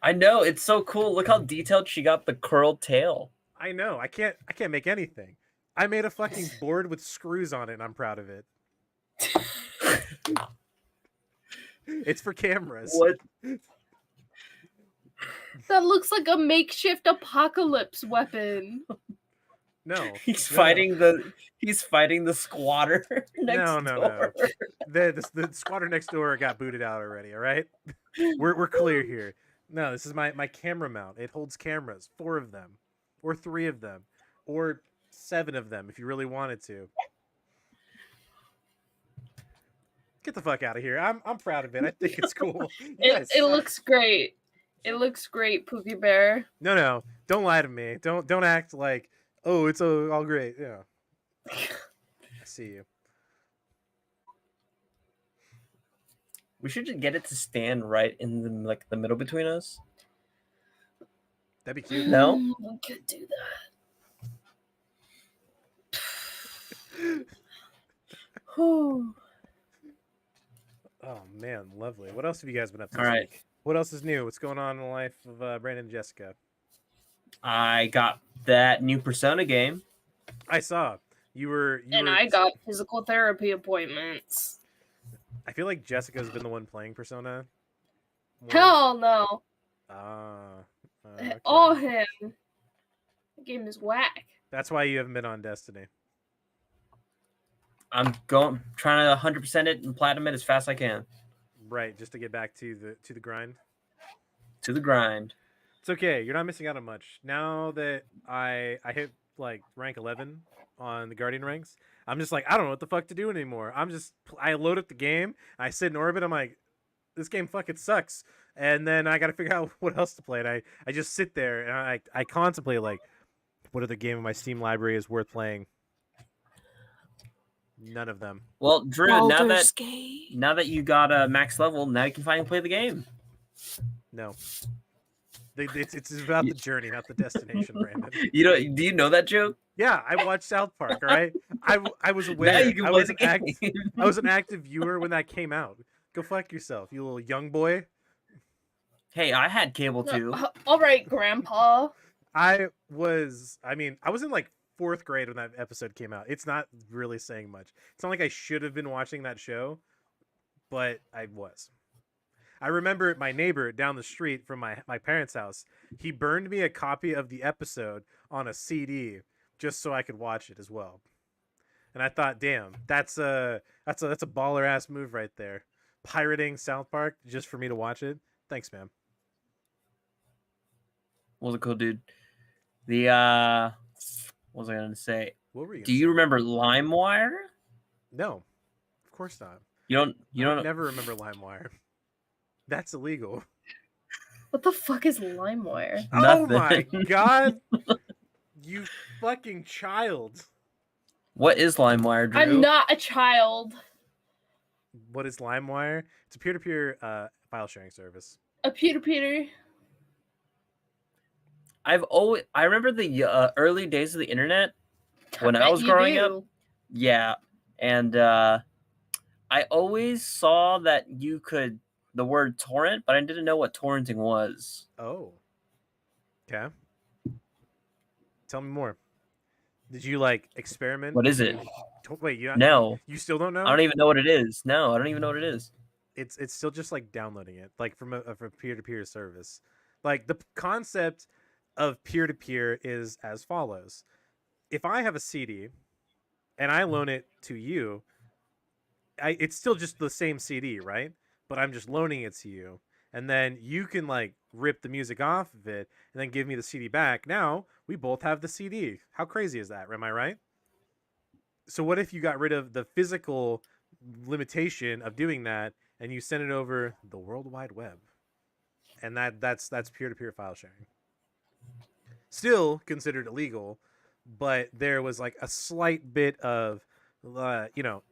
I know, it's so cool. Look how detailed she got the curled tail. I know. I can't make anything. I made a fucking board with screws on it, and I'm proud of it. It's for cameras. What? That looks like a makeshift apocalypse weapon. No. He's no. fighting the squatter next No. door. The squatter next door got booted out already. All right, we're clear here. No, this is my camera mount. It holds cameras, 4 of them, or 3 of them, or 7 of them if you really wanted to. Get the fuck out of here. I'm proud of it. I think it's cool. It looks great. It looks great, Pookie Bear. No. Don't lie to me. Don't act like, oh, it's all great. Yeah. I see you. We should just get it to stand right in the middle between us. That'd be cute. No? We could do that. Whew. Oh man, lovely. What else have you guys been up to All this right. week? What else is new? What's going on in the life of Brandon and Jessica? I got that new Persona game. I saw you were. I got physical therapy appointments. I feel like Jessica's been the one playing Persona. more- Hell no. Ah, okay. All him. The game is whack. That's why you haven't been on Destiny. I'm trying to 100% it and platinum it as fast as I can. Right, just to get back to the grind. To the grind. It's okay. You're not missing out on much. Now that I hit like rank 11 on the Guardian ranks, I'm just like, I don't know what the fuck to do anymore. I load up the game, I sit in orbit, I'm like, this game fucking sucks. And then I got to figure out what else to play. And I just sit there and I contemplate like, what other game in my Steam library is worth playing? None of them. Well, Drew, now Baldur's that Gate. you got a max level, now you can finally play the game. No. It's about the journey, not the destination, Brandon. Do you know that joke? Yeah, I watched South Park. All right, I was Now aware. you can I play was the an game. I was an active viewer when that came out. Go fuck yourself, you little young boy. Hey, I had cable too. All right, Grandpa. I was in like 4th grade when that episode came out. It's not really saying much. It's not like I should have been watching that show, but I was. I remember my neighbor down the street from my parents' house. He burned me a copy of the episode on a CD just so I could watch it as well. And I thought, damn, that's a baller ass move right there. Pirating South Park just for me to watch it. Thanks, man. Was a cool dude. What was I gonna say? What were you? Do you remember LimeWire? No, of course not. You I don't never remember LimeWire. That's illegal. What the fuck is LimeWire? Oh my Nothing. god, you fucking child! What is LimeWire, Drew? I'm not a child. What is LimeWire? It's a peer-to-peer file sharing service. A Peter. I remember the early days of the internet when I was growing up. Yeah, and I always saw that you could the word torrent, but I didn't know what torrenting was. Oh. Okay. Tell me more. Did you like experiment? What is it? Wait, No, you still don't know? I don't even know what it is. No, I don't even know what it is. it's still just like downloading it, like from a peer-to-peer service. Like the concept of peer-to-peer is as follows: if I have a CD and I loan it to you, it's still just the same CD, right? But I'm just loaning it to you, and then you can like rip the music off of it and then give me the CD back. Now we both have the CD. How crazy is that? Am I right? So what if you got rid of the physical limitation of doing that and you send it over the World Wide Web? And that's peer-to-peer file sharing. Still considered illegal, but there was like a slight bit of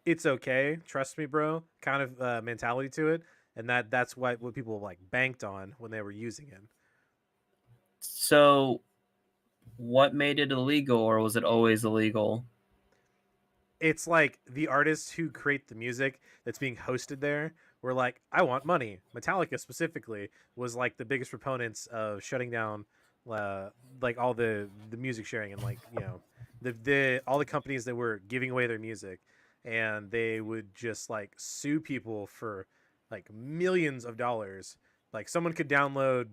it's okay, trust me, bro, kind of mentality to it, and that's what people like banked on when they were using it. So, what made it illegal, or was it always illegal? It's like the artists who create the music that's being hosted there were like, I want money. Metallica specifically was like the biggest proponents of shutting down like all the music sharing, and like the all the companies that were giving away their music, and they would just like sue people for like millions of dollars. Like someone could download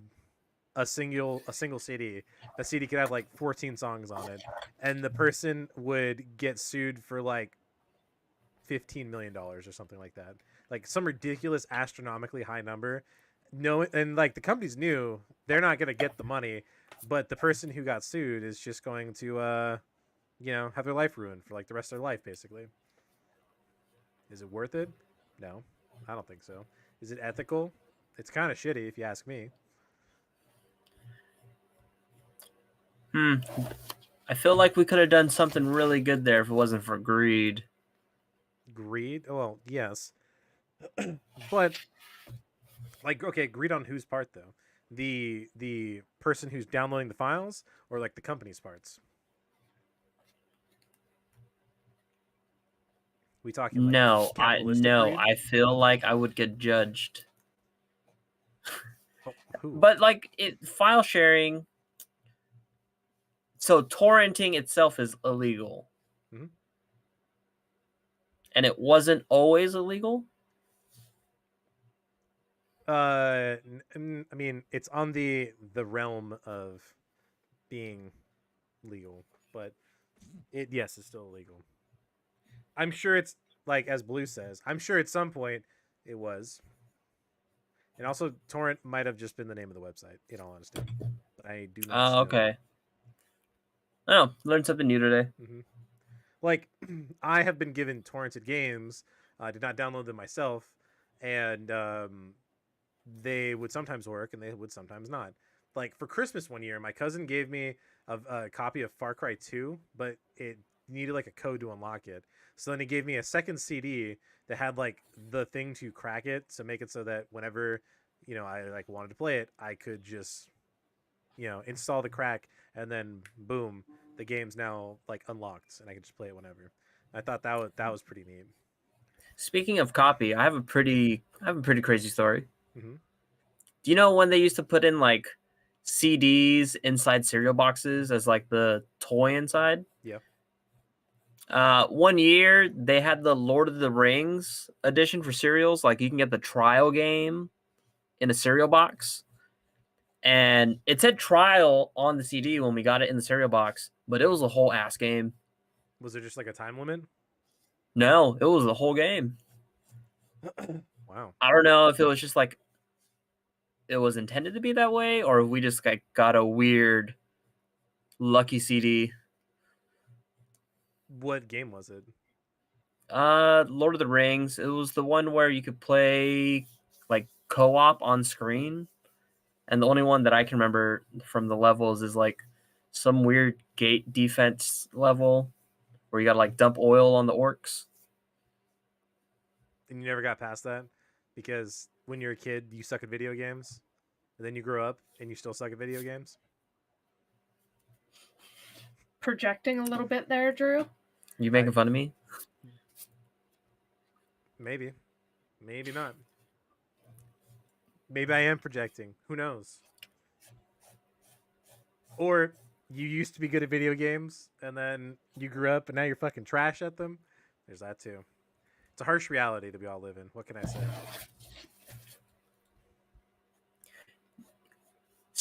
a single CD. A CD could have like 14 songs on it, and the person would get sued for like $15 million or something like that. Like some ridiculous, astronomically high number. No, and like the companies knew they're not gonna get the money, but the person who got sued is just going to have their life ruined for like the rest of their life, basically. Is it worth it? No, I don't think so. Is it ethical? It's kind of shitty if you ask me. I feel like we could have done something really good there if it wasn't for greed. Greed? Well, yes. But like, okay, greed on whose part though? The person who's downloading the files, or like the company's parts? We talking like No, capitalistic greed? I feel like I would get judged. Oh, who? But like file sharing, so torrenting itself is illegal. Mhm. And it wasn't always illegal? I mean, it's on the realm of being legal, but yes, it's still illegal. I'm sure it's like, as Blue says, I'm sure at some point it was. And also, torrent might have just been the name of the website, in all honesty. But I do not know. Okay. Oh, learned something new today. Mm-hmm. Like, I have been given torrented games. I did not download them myself, and they would sometimes work and they would sometimes not. Like for Christmas one year, my cousin gave me a copy of Far Cry 2, but it needed like a code to unlock it. So then he gave me a second CD that had like the thing to crack it to make it so that whenever I like wanted to play it, I could just install the crack, and then boom, the game's now like unlocked and I can just play it whenever. I thought that was pretty neat. Speaking of copy, I have a pretty crazy story. Mm-hmm. Do you know when they used to put in like CDs inside cereal boxes as like the toy inside? Yeah. One year they had the Lord of the Rings edition for cereals. Like you can get the trial game in a cereal box. And it said trial on the CD when we got it in the cereal box, but it was a whole ass game. Was there just like a time limit? No, it was the whole game. Wow. I don't know if it was just like it was intended to be that way, or if we just like got a weird lucky CD. What game was it? Lord of the Rings. It was the one where you could play like co-op on screen. And the only one that I can remember from the levels is like some weird gate defense level where you gotta like dump oil on the orcs. And you never got past that? Because when you're a kid, you suck at video games, and then you grow up and you still suck at video games? Projecting a little bit there, Drew. You making fun of me? Maybe. Maybe not. Maybe I am projecting. Who knows? Or you used to be good at video games, and then you grew up, and now you're fucking trash at them. There's that too. It's a harsh reality that we all live in. What can I say?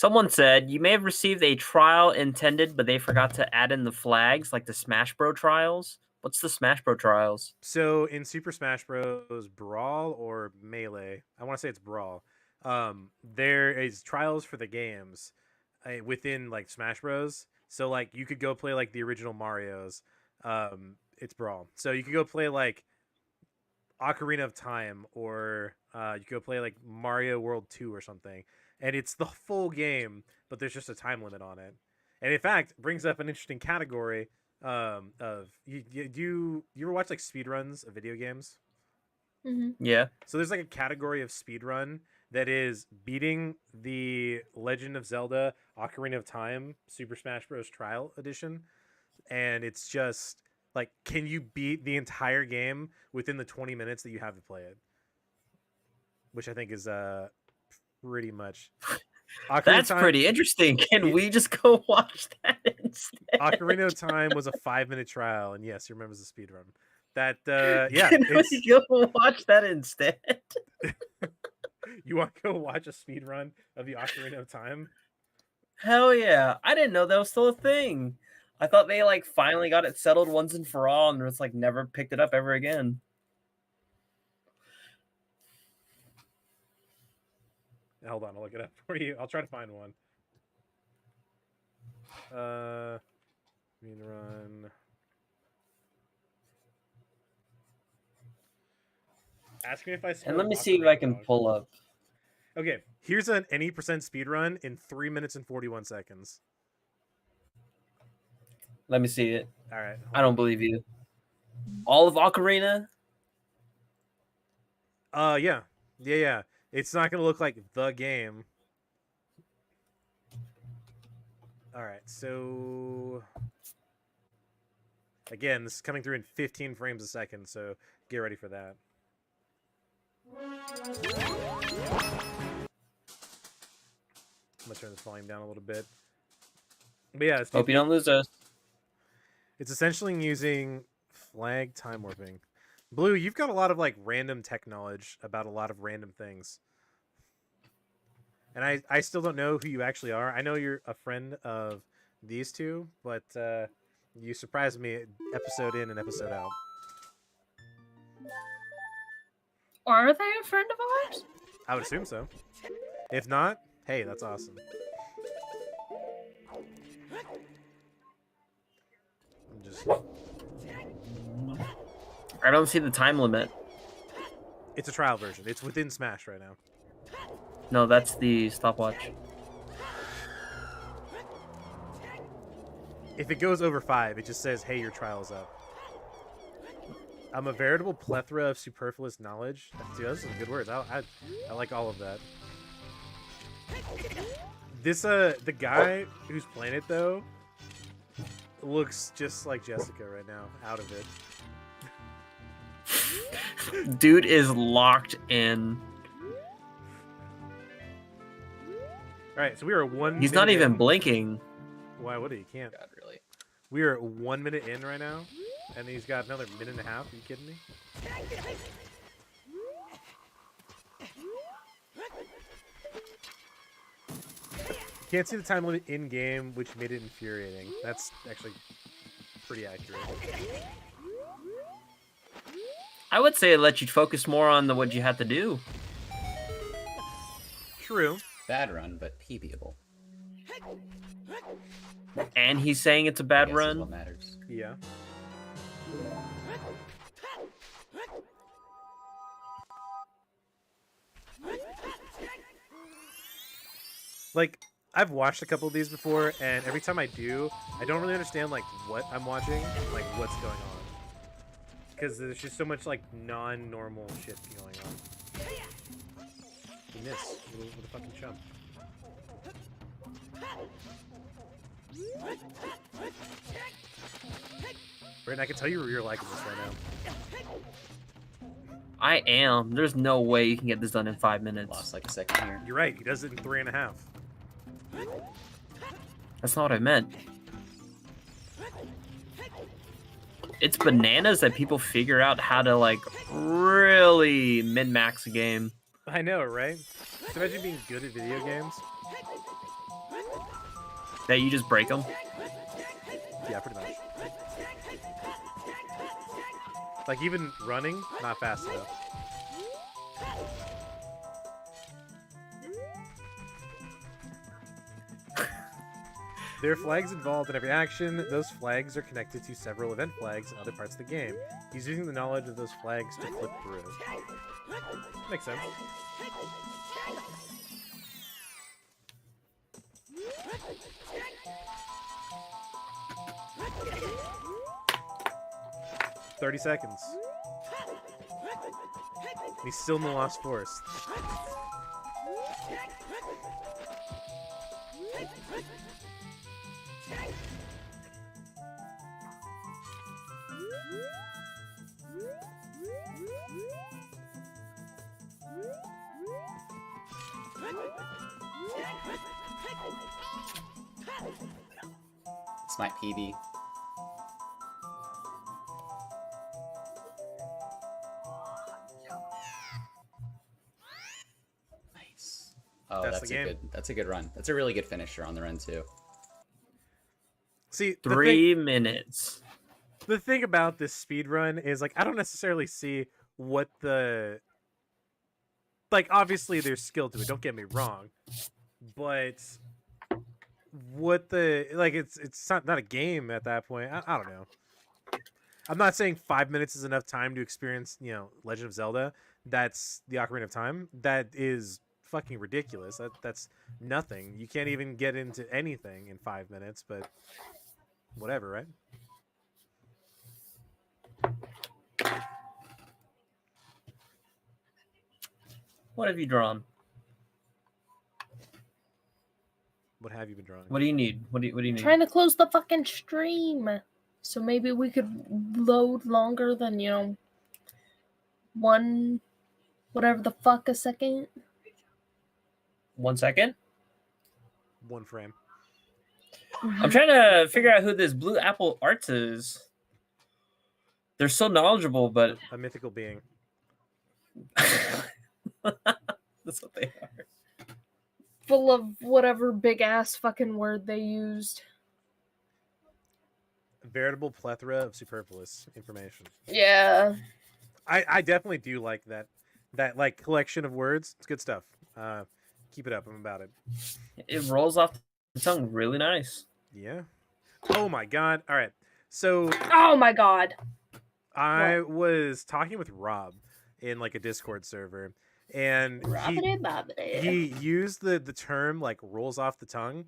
Someone said you may have received a trial intended, but they forgot to add in the flags, like the Smash Bro trials. What's the Smash Bro trials? So in Super Smash Bros. Brawl or Melee, I want to say it's Brawl. There is trials for the games within like Smash Bros. So like you could go play like the original Mario's. It's Brawl. So you could go play like Ocarina of Time, or you could go play like Mario World 2 or something, and it's the full game, but there's just a time limit on it. And in fact, brings up an interesting category of you ever watch like speedruns of video games? Yeah. So there's like a category of speedrun that is beating the Legend of Zelda Ocarina of Time Super Smash Bros. Trial Edition, and it's just like, can you beat the entire game within the 20 minutes that you have to play it? Which I think is pretty much. That's pretty interesting. Can we just go watch that instead? Ocarina of Time was a 5-minute trial, and yes, you remember the speed run. That yeah, Can we go watch that instead? You want to go watch a speed run of the Ocarina of Time? Hell yeah! I didn't know that was still a thing. I thought they like finally got it settled once and for all, and it's like never picked it up ever again. Hold on, I'll look it up for you. I'll try to find one. Speed run. Ask me if I. And let me see if I can pull up. Okay, here's an any percent speed run in 3 minutes and 41 seconds. Let me see it. All right. I don't believe you. All of Ocarina? Yeah. It's not gonna look like the game. All right, so again, this is coming through in 15 frames a second, so get ready for that. I'm gonna turn this volume down a little bit. But yeah, Hope you don't lose us. It's essentially using flag time warping. Blue, you've got a lot of like random tech knowledge about a lot of random things. And I still don't know who you actually are. I know you're a friend of these two, but you surprised me episode in and episode out. Are they a friend of ours? I would assume so. If not, hey, that's awesome. I'm just... I don't see the time limit. It's a trial version. It's within Smash right now. No, that's the stopwatch. If it goes over 5, it just says, hey, your trial is up. I'm a veritable plethora of superfluous knowledge. Dude, those are some good words. I like all of that. This, the guy who's playing it, though, looks just like Jessica right now, out of it. Dude is locked in. Alright, so we are 1 He's not minute even in. blinking. Why would he? He can't. God, really. We are 1 minute in right now, and he's got another minute and a half. Are you kidding me? You can't see the time limit in game, which made it infuriating. That's actually pretty accurate. I would say it let you focus more on what you had to do. True. Bad run, but PBable. And he's saying it's a bad Guess is run. what matters. Yeah. Like, I've watched a couple of these before, and every time I do, I don't really understand, like, what I'm watching, like, what's going on. Because there's just so much, like, non-normal shit going on. You miss. What a fucking chump. Brandon, I can tell you're liking this right now. I am. There's no way you can get this done in 5 minutes. Lost like a second here. You're right, he does it in 3.5. That's not what I meant. It's bananas that people figure out how to like really min-max a game. I know, right? Just imagine being good at video games. That you just break them? Yeah, pretty much. Like even running, not fast enough. There are flags involved in every action. Those flags are connected to several event flags in other parts of the game. He's using the knowledge of those flags to flip through. Makes sense. "30 seconds. He's still in the Lost Forest. It's my PB. Nice. Oh, That's that's the a game. that's a good run. That's a really good finisher on the run too. See, 3 minutes. the thing about this speed run is like I don't necessarily see what the like obviously there's skill to it, don't get me wrong. But what the like it's not a game at that point. I don't know. I'm not saying 5 minutes is enough time to experience, Legend of Zelda. That's the Ocarina of Time. That is fucking ridiculous. That's nothing. You can't even get into anything in 5 minutes, but whatever, right? What have you drawn? What have you been drawing? What do you need? What do you need? Trying to close the fucking stream. So maybe we could load longer than, one whatever the fuck a second. 1 second. 1 frame. I'm trying to figure out who this Blue Apple Arts is. They're so knowledgeable, but A mythical being. that's what they are. Full of whatever big ass fucking word they used. A veritable plethora of superfluous information. Yeah. I definitely do like that like collection of words. It's good stuff. Keep it up. I'm about it. It rolls off the tongue really nice. Yeah. Oh my god. All right. So Oh my god. I was talking with Rob in like a Discord server, and he used the term like rolls off the tongue,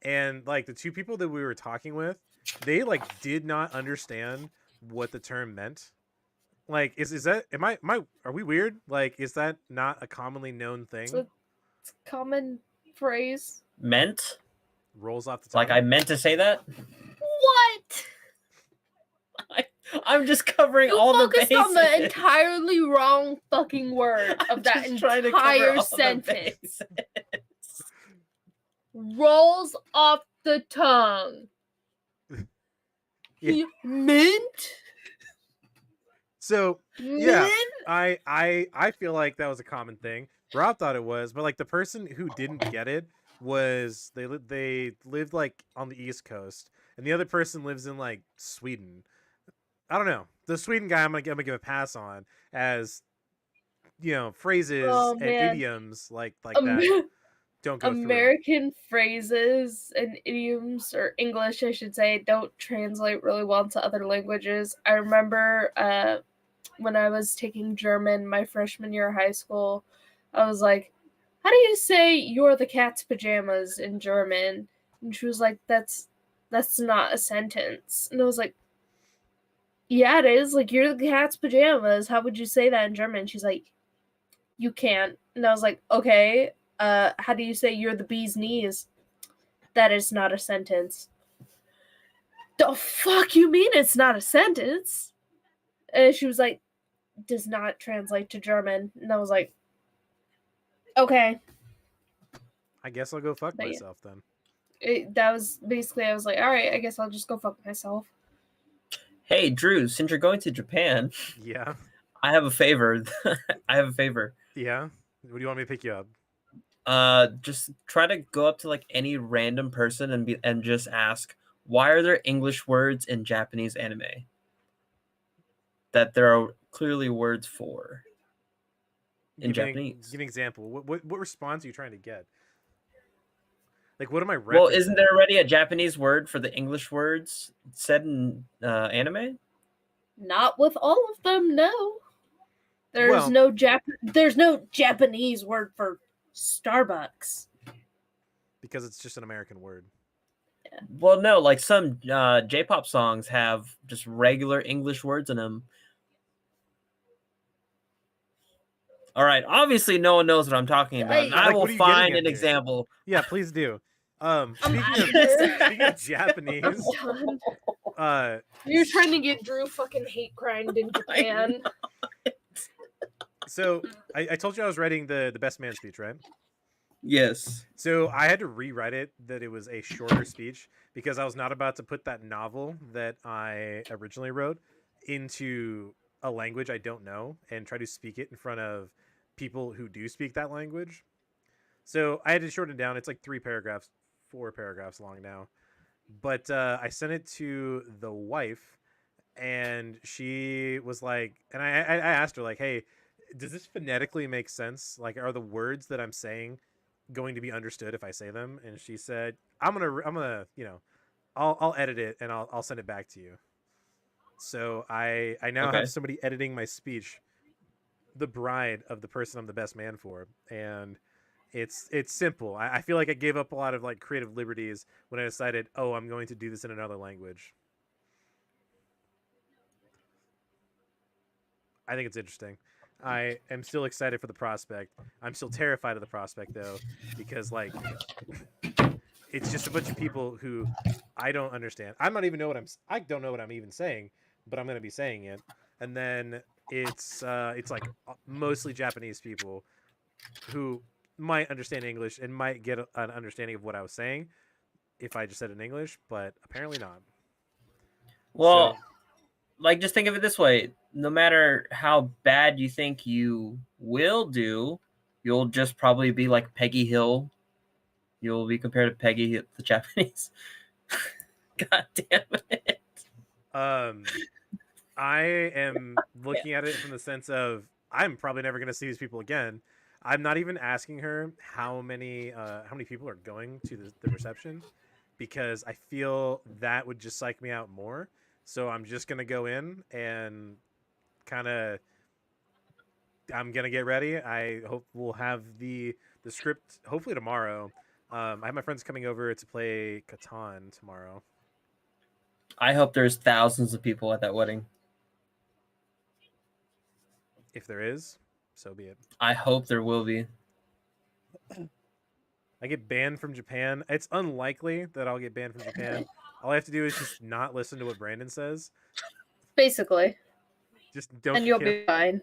and like the two people that we were talking with, they like did not understand what the term meant. Like, is that are we weird? Like, is that not a commonly known thing? It's a common phrase. Meant? Rolls off the tongue. Like I meant to say that? What? I'm just covering You all the focused bases. on the entirely wrong fucking word of that Just trying to cover entire all the sentence. bases. Rolls off the tongue. Yeah. Mint? So yeah, Mint? I feel like that was a common thing. Rob thought it was, but like the person who didn't get it was they lived like on the East Coast, and the other person lives in like Sweden. I don't know. The Sweden guy, I'm gonna give a pass on as phrases Oh, and man. idioms like that don't go American phrases and idioms, or English, I should say, don't translate really well to other languages. I remember when I was taking German my freshman year of high school, I was like, how do you say "you're the cat's pajamas" in German? And she was like, that's not a sentence. And I was like, yeah, it is. Like, you're the cat's pajamas. How would you say that in German? She's like, you can't. And I was like, okay. How do you say "you're the bee's knees"? That is not a sentence. The fuck you mean it's not a sentence? And she was like, does not translate to German. And I was like, okay. I guess I'll go fuck But yeah. myself then. That was basically, I was like, all right, I guess I'll just go fuck myself. Hey, Drew, since you're going to Japan, Yeah. I have a favor. I have a favor. Yeah. What do you want me to pick you up? Just try to go up to like any random person and just ask, why are there English words in Japanese anime that there are clearly words for in Japanese? Give me an example. What response are you trying to get? Like, what am I referencing? Well, isn't there already a Japanese word for the English words said in anime? Not with all of them, no. There's Well- there's no Japanese word for Starbucks. Because it's just an American word. Well, no, like some J-pop songs have just regular English words in them. All right, obviously no one knows what I'm talking about. And I Like, will what are you getting find at an here? example. Yeah, please do. I'm Speaking outta of here. speaking of Japanese, Done. You're trying to get Drew fucking hate crimed in Japan. so I told you I was writing the best man speech, right? Yes. So I had to rewrite it that it was a shorter speech because I was not about to put that novel that I originally wrote into a language I don't know and try to speak it in front of people who do speak that language. So I had to shorten it down. It's like 4 paragraphs long now. But I sent it to the wife, and she was like, and I asked her like, hey, does this phonetically make sense? Like, are the words that I'm saying going to be understood if I say them? And she said, I'm gonna, I'll edit it and I'll send it back to you. So I now Okay. have somebody editing my speech, the bride of the person I'm the best man for, and it's simple. I feel like I gave up a lot of like creative liberties when I decided, oh, I'm going to do this in another language. I think it's interesting. I am still excited for the prospect. I'm still terrified of the prospect though, because like it's just a bunch of people who I don't understand. I don't know what I'm even saying, but I'm gonna be saying it. And then it's like mostly Japanese people who might understand English and might get an understanding of what I was saying if I just said it in English, but apparently not. Well, So- like just think of it this way: no matter how bad you think you will do, you'll just probably be like Peggy Hill. You'll be compared to Peggy, the Japanese. God damn it! I am looking at it from the sense of I'm probably never going to see these people again. I'm not even asking her how many people are going to the reception because I feel that would just psych me out more. So I'm just going to go in and I'm going to get ready. I hope we'll have the script hopefully tomorrow. I have my friends coming over to play Catan tomorrow. I hope there's thousands of people at that wedding. If there is, so be it. I hope there will be. I get banned from Japan. It's unlikely that I'll get banned from Japan. All I have to do is just not listen to what Brandon says. Basically. Just don't. And you'll be fine.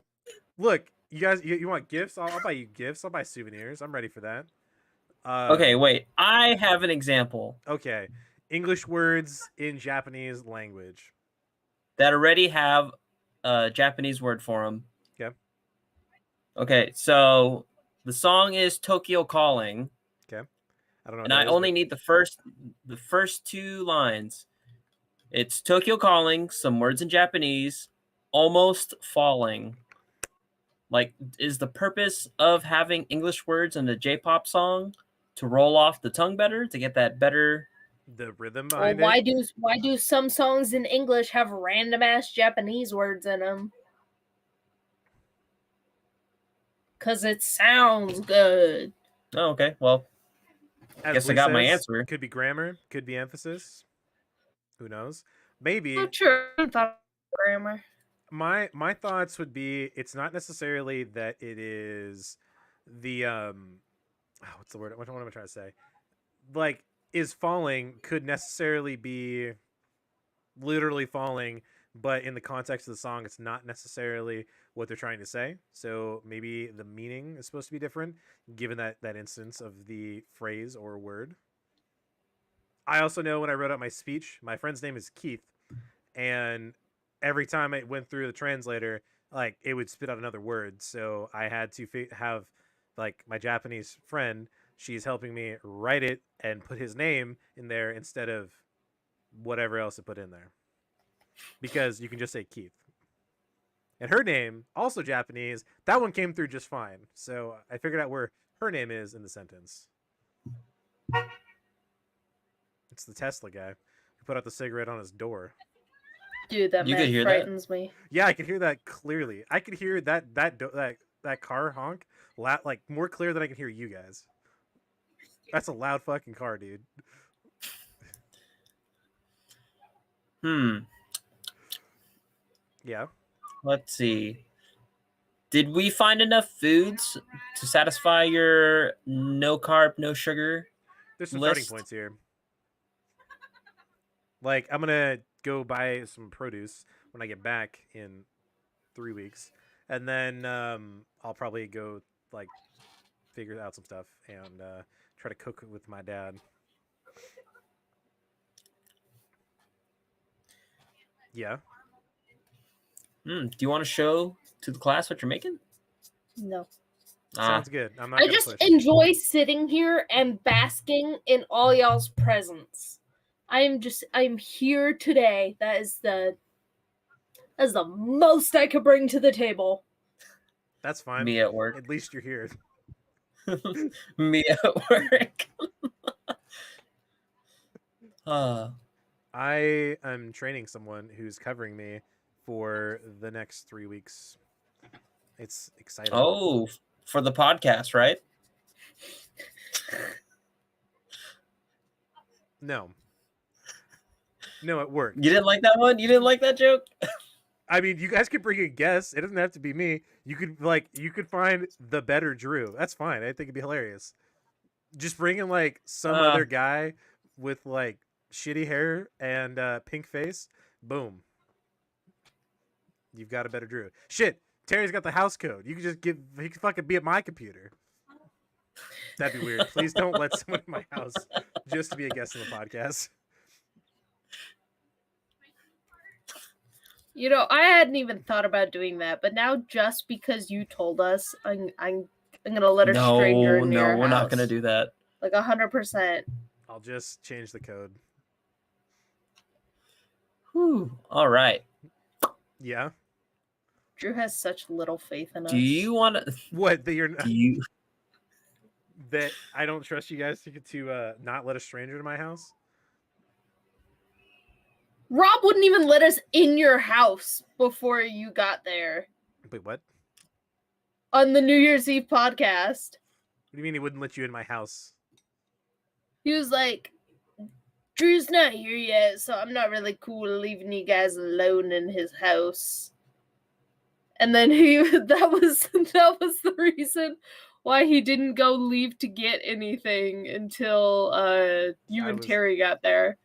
Look, you guys, you want gifts? I'll buy you gifts. I'll buy souvenirs. I'm ready for that. Okay, wait. I have an example Okay. English words in Japanese language. that already have a Japanese word for them. Okay. Okay, so the song is Tokyo Calling. Okay. I don't know. And I only need the first 2 lines. It's Tokyo Calling, some words in Japanese, almost falling. Like, is the purpose of having English words in a J-pop song to roll off the tongue better, to get that better? the rhythm Well, behind it. why do some songs in English have random ass Japanese words in them? Cause it sounds good. Oh, okay. Well, As guess I Blue got my says, answer. Could be grammar. Could be emphasis. Who knows? Maybe. Not sure. I thought grammar. My thoughts would be it's not necessarily that it is the what's the word? What am I trying to say? Like, is falling could necessarily be literally falling, but in the context of the song, it's not necessarily what they're trying to say. So maybe the meaning is supposed to be different, given that instance of the phrase or word. I also know when I wrote out my speech, my friend's name is Keith, and every time it went through the translator, like it would spit out another word. So I had to have like my Japanese friend, she's helping me write it and put his name in there instead of whatever else to put in there. Because you can just say Keith. And her name, also Japanese, that one came through just fine. So I figured out where her name is in the sentence. It's the Tesla guy who put out the cigarette on his door. Dude, that You could man hear that? frightens me. Yeah, I could hear that clearly. I could hear that car honk like more clear than I can hear you guys. That's a loud fucking car, dude. Yeah. Let's see. Did we find enough foods to satisfy your no carb, no sugar? There's some List. starting points here. Like, I'm gonna go buy some produce when I get back in 3 weeks, and then I'll probably go like figure out some stuff and try to cook with my dad. Yeah. Do you want to show to the class what you're making? No. Sounds good. I'm not I gonna just push. enjoy sitting here and basking in all y'all's presence. I'm here today. That is the most I could bring to the table. That's fine. Me at work. At least you're here. Me at work. I am training someone who's covering me for the next 3 weeks. It's exciting. Oh, for the podcast, right? No, at work. You didn't like that one? You didn't like that joke? I mean, you guys could bring a guest. It doesn't have to be me. You could find the better Drew. That's fine. I think it'd be hilarious. Just bring in like some other guy with like shitty hair and pink face. Boom. You've got a better Drew. Shit, Terry's got the house code. You could just he could fucking be at my computer. That'd be weird. Please don't let someone in my house just to be a guest on the podcast. You know, I hadn't even thought about doing that, but now just because you told us, I'm gonna let a stranger in your we're house. not gonna do that. Like 100%. I'll just change the code. Whew. All right. Yeah. Drew has such little faith in us. Do you want to? What? That you're not, Do you? that I don't trust you guys to not let a stranger into my house? Rob wouldn't even let us in your house before you got there Wait, what? on the New Year's Eve podcast. What do you mean he wouldn't let you in my house? He was like, Drew's not here yet, so I'm not really cool leaving you guys alone in his house. And then that was the reason why he didn't go leave to get anything until Terry got there.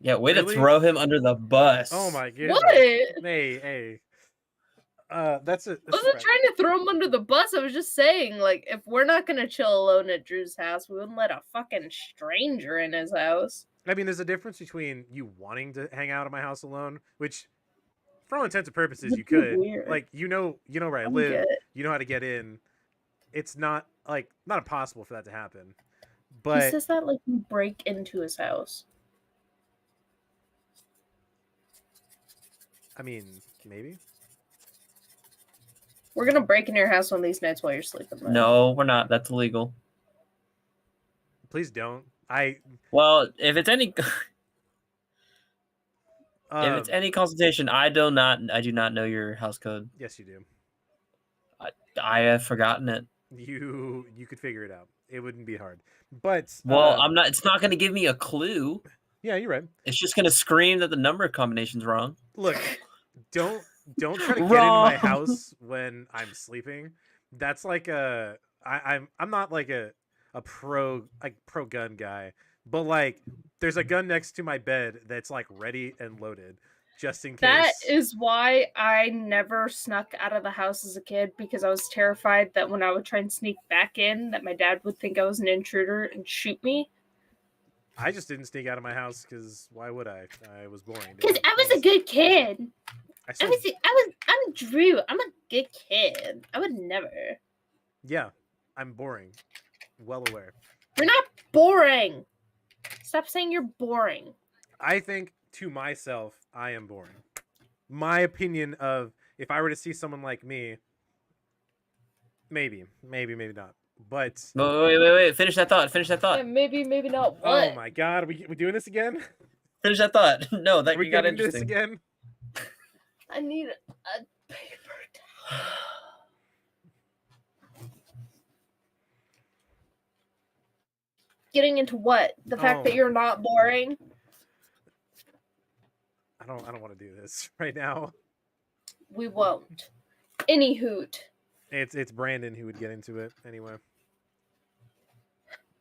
Yeah, way Really? to throw him under the bus. Oh my goodness. What? Hey. That's it. I wasn't trying to throw him under the bus. I was just saying, like, if we're not gonna chill alone at Drew's house, we wouldn't let a fucking stranger in his house. I mean, there's a difference between you wanting to hang out at my house alone, which, for all intents and purposes, you Would be could. weird. Like, you know where I don't live. get it. You know how to get in. It's not impossible for that to happen. He But says that like we break into his house. I mean, maybe. We're gonna break into your house on these nights while you're sleeping. Then. No, we're not. That's illegal. Please don't. Well, if it's any Um, if it's any consultation, I do not know your house code. yes, you do. I have forgotten it. You could figure it out. It wouldn't be hard. But Well, I'm not. It's not going to give me a clue. Yeah, you're right. It's just going to scream that the number combination's wrong. Look, don't try to get into Wrong. my house when I'm sleeping. That's like I'm not like a pro gun guy, but like there's a gun next to my bed that's like ready and loaded just in case. That is why I never snuck out of the house as a kid, because I was terrified that when I would try and sneak back in, that my dad would think I was an intruder and shoot me. I just didn't sneak out of my house because why would I? I was boring. Because I was a good kid. still, I'm Drew. I'm a good kid. I would never. yeah, I'm boring. Well aware. You're not boring. Stop saying you're boring. I think to myself, I am boring. My opinion of if I were to see someone like me, maybe not. But Wait. Finish that thought. Yeah, maybe not. oh What? my god, are we doing this again? Finish that thought. No, that Are we you got getting into this interesting. again? I need a paper towel. Getting into what? The fact that Oh. you're not boring? I don't want to do this right now. We won't. Any hoot. It's Brandon who would get into it anyway.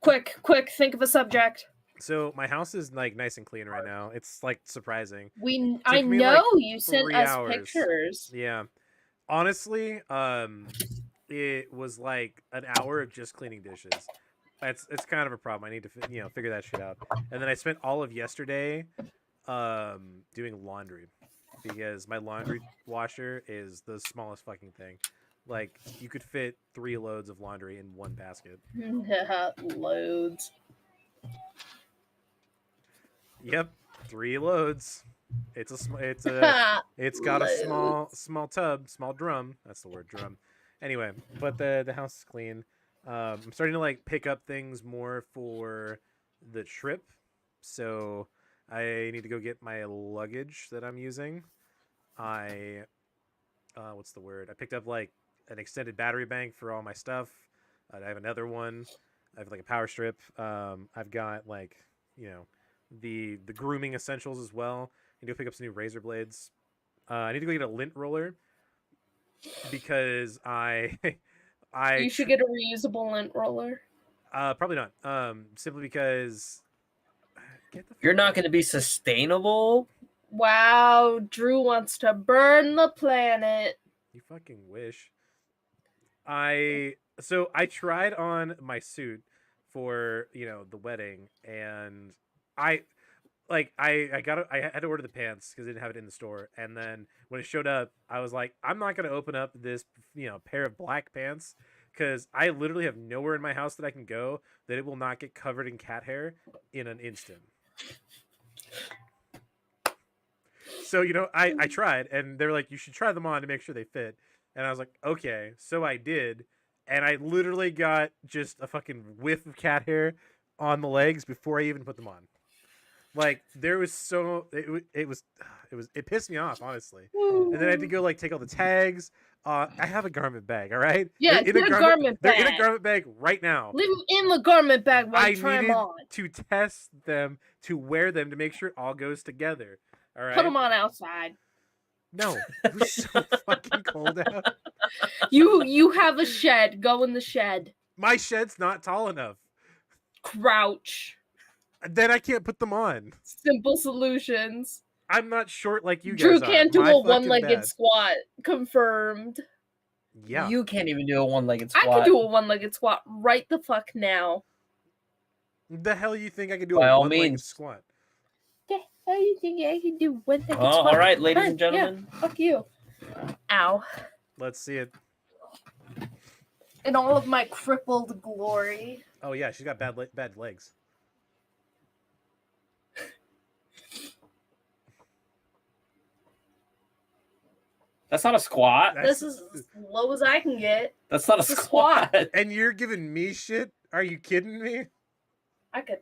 Quick, think of a subject. So my house is like nice and clean right now. It's like surprising. I me, know like, you sent 3 us hours. pictures. Yeah. Honestly, it was like an hour of just cleaning dishes. It's kind of a problem. I need to figure that shit out. And then I spent all of yesterday doing laundry because my laundry washer is the smallest fucking thing. Like you could fit 3 loads of laundry in one basket. Loads. Yep, 3 loads. It's got a small tub, small drum. That's the word, drum. Anyway, but the house is clean. I'm starting to like pick up things more for the trip, so I need to go get my luggage that I'm using. What's the word? I picked up like an extended battery bank for all my stuff. I have another one. I have like a power strip. I've got like the grooming essentials as well. I need to pick up some new razor blades. I need to go get a lint roller because You should get a reusable lint roller. probably not. Simply because You're not going to be sustainable. Wow, Drew wants to burn the planet. You fucking wish. So I tried on my suit for the wedding, and I had to order the pants because I didn't have it in the store. And then when it showed up, I was like, I'm not gonna open up this pair of black pants because I literally have nowhere in my house that I can go that it will not get covered in cat hair in an instant. So I tried, and they were like, you should try them on to make sure they fit. And I was like, okay. So I did, and I literally got just a fucking whiff of cat hair on the legs before I even put them on. Like there was it pissed me off, honestly. And then I had to go like take all the tags. I have a garment bag, all right? Yeah, They're in a garment They're bag. in a garment bag right now. Leave them in the garment bag while I you try them needed on. to test them, to wear them, to make sure it all goes together. All right. Put them on outside. No, it was so fucking cold out. You have a shed. Go in the shed. My shed's not tall enough. Crouch. Then I can't put them on. Simple solutions. I'm not short like you guys Drew are. can't do My a fucking one-legged bad. squat. Confirmed. Yeah. You can't even do a one-legged squat. I could do a one-legged squat right the fuck now. The hell you think I could do By a all one-legged means. squat? How do you think I can do one-legged Oh, squat? all right, ladies Fine, and gentlemen. Yeah, fuck you. Ow. Let's see it. In all of my crippled glory. Oh yeah, she's got bad legs. That's not a squat. That's- This is as low as I can get. That's not a It's a squat. squat. And you're giving me shit? Are you kidding me? I could.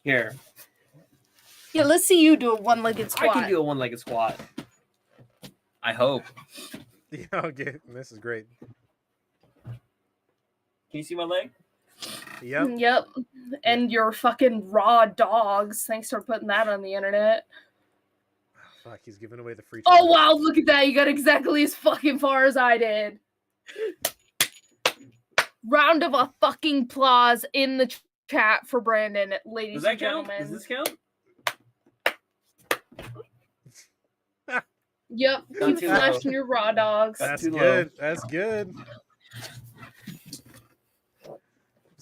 Here, Yeah, let's see you do a one-legged squat. I can do a one-legged squat. I hope. Yeah, okay. This is great. Can you see my leg? Yep. Yep. And your fucking raw dogs. Thanks for putting that on the internet. Fuck, he's giving away the free. Oh trial. wow, look at that. You got exactly as fucking far as I did. Round of a fucking applause in the chat for Brandon, ladies Does that and count? gentlemen. Does this count? Yep, Not keep too low. flashing your raw dogs. That's That's too low. good. That's good.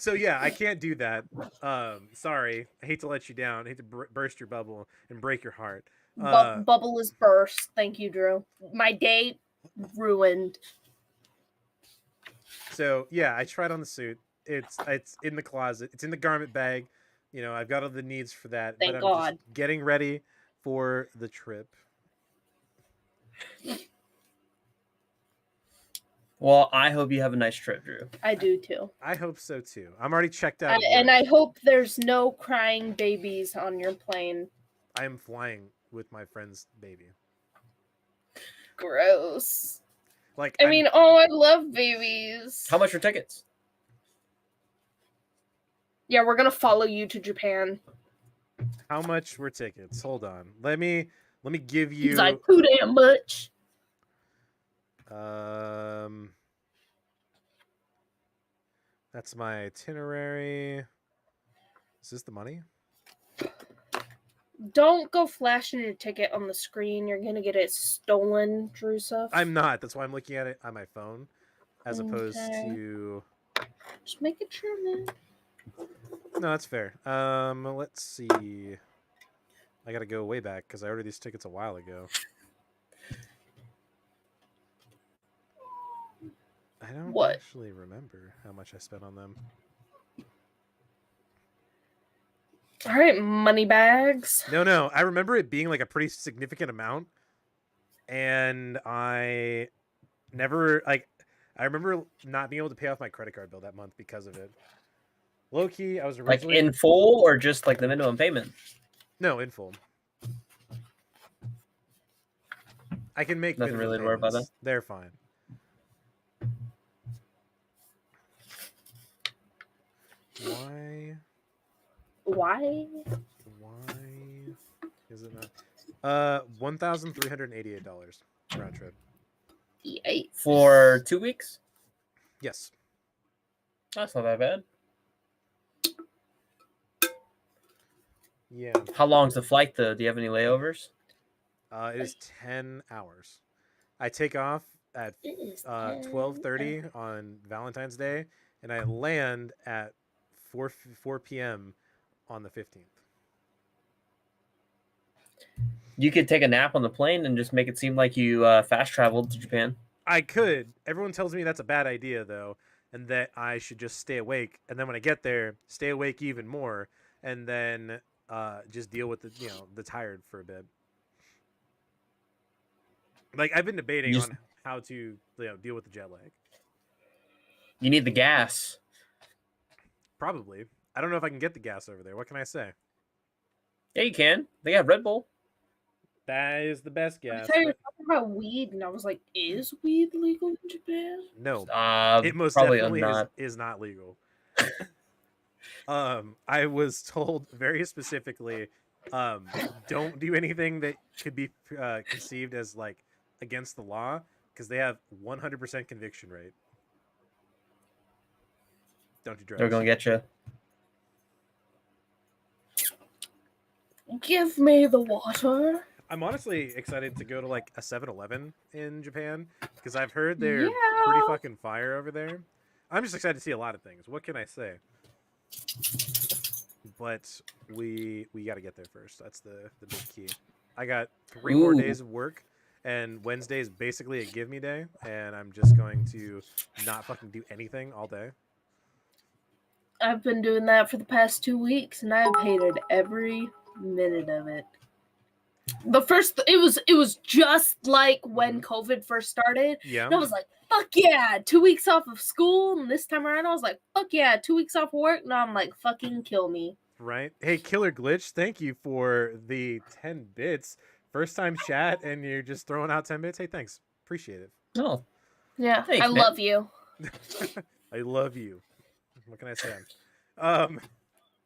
So yeah, I can't do that. Sorry, I hate to let you down. I hate to burst your bubble and break your heart. Bubble is burst. Thank you, Drew. My day ruined. So yeah, I tried on the suit. It's in the closet. It's in the garment bag. You know, I've got all the needs for that. Thank but I'm God. just getting ready for the trip. Well, I hope you have a nice trip, Drew. I do too. I hope so too. I'm already checked out. And I hope there's no crying babies on your plane. I am flying with my friend's baby. Gross. Like I mean, oh, I love babies. How much for tickets? Yeah, we're gonna follow you to Japan. how much were tickets? Hold on. Let me give you. He's like, too damn much. That's my itinerary. Is this the money? Don't go flashing your ticket on the screen. You're gonna get it stolen, Drusuf. I'm not. That's why I'm looking at it on my phone, as opposed Okay. to. Just making sure, man. No, that's fair. Let's see. I gotta go way back because I ordered these tickets a while ago. I don't What? actually remember how much I spent on them. All right, money bags. No, I remember it being like a pretty significant amount, and I never like. I remember not being able to pay off my credit card bill that month because of it. Low key, I was Like originally in full or just like the minimum payment? no in full. I can make Nothing minimum really to worry about payments. They're fine. Why? Why? Why is it not? $1,388 round trip. Yikes. For 2 weeks? Yes. That's not that bad. Yeah. How long's the flight though? Do you have any layovers? It is 10 hours. I take off at It is 12:30 on Valentine's Day, and I land at 4 p.m. on the 15th. You could take a nap on the plane and just make it seem like you fast traveled to Japan. I could. Everyone tells me that's a bad idea, though, and that I should just stay awake. And then when I get there, stay awake even more, and then just deal with the tired for a bit. Like I've been debating Just- on how to deal with the jet lag. You need the gas. Probably. I don't know if I can get the gas over there. What can I say? Yeah, you can. They got Red Bull. That is the best I gas. thought you were but talking about weed, and I was like, is weed legal in Japan? no, it most Probably definitely not. is not legal. I was told very specifically, don't do anything that could be conceived as like against the law because they have 100% conviction rate. Don't do drugs. They're gonna get you. Give me the water. I'm honestly excited to go to like a 7-Eleven in Japan because I've heard they're pretty Yeah. fucking fire over there. I'm just excited to see a lot of things. What can I say? But we got to get there first. That's the big key. I got 3 more Ooh. days of work, and Wednesday is basically a give me day, and I'm just going to not fucking do anything all day. I've been doing that for the past 2 weeks, and I've hated every minute of it. It was just like when COVID first started. Yeah. And I was like, fuck yeah, 2 weeks off of school. And this time around, I was like, fuck yeah, 2 weeks off of work. Now I'm like, fucking kill me. Right. Hey, Killer Glitch, thank you for the 10 bits. First time chat, and you're just throwing out 10 bits. Hey, thanks. Appreciate it. Oh, Yeah, Thanks, I man. love you. I love you. What can I say?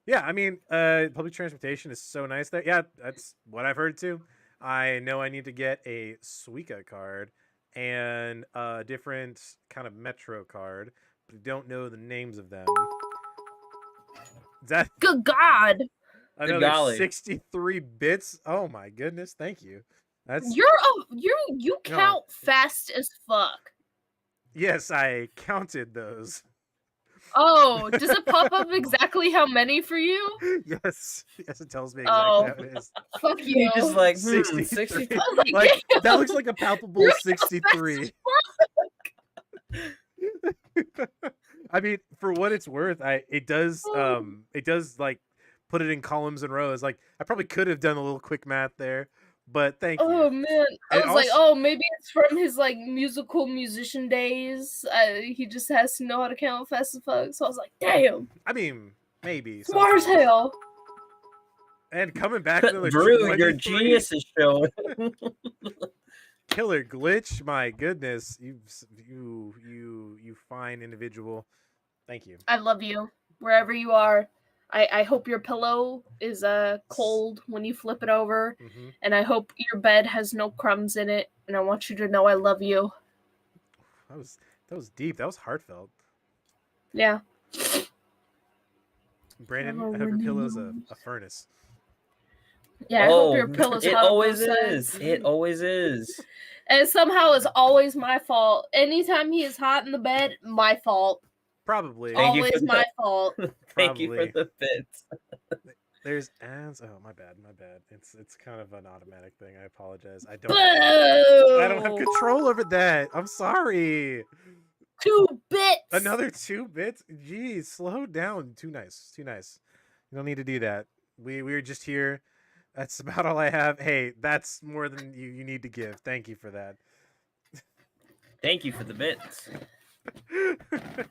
Yeah, I mean, public transportation is so nice there. Yeah, that's what I've heard too. I know I need to get a Suica card and a different kind of Metro card, but I don't know the names of them. Is that Good God. another golly. 63 bits? Oh my goodness, thank you. That's You count fast as fuck. yes, I counted those. Oh, does it pop up exactly how many for you? Yes, yes, it tells me Oh. exactly how it is. Fuck He you. just like 63. 63. I was like, Like damn, that looks like a palpable You're so 63. I mean, for what it's worth, it does like put it in columns and rows. Like I probably could have done a little quick math there, but thank Oh you. man, I And was like, also- oh, maybe it's from his like musical musician days. He just has to know how to count fast as fuck. So I was like, damn, I mean, maybe smart as sometimes. hell. And coming back to the Drew, your 23, genius is showing. Killer Glitch. My goodness, you fine individual. Thank you. I love you wherever you are. I hope your pillow is cold when you flip it over, Hmm. and I hope your bed has no crumbs in it. And I want you to know I love you. That was deep. That was heartfelt. Yeah. Brandon, Oh, I hope your pillow's a renewed. furnace. Yeah, I hope your pillow's it hot on always both is. sides. It always is. And somehow it's always my fault. Anytime he is hot in the bed, my fault. Probably. Thank you Always for my fault. Thank you for Probably. the bits. There's ads. Oh, my bad. My bad. It's kind of an automatic thing. I apologize. I Boo! don't have control over that. I'm sorry. 2 bits. Another 2 bits. Jeez, slow down. Too nice. Too nice. You don't need to do that. We're just here. That's about all I have. Hey, that's more than you need to give. Thank you for that. Thank you for the bits.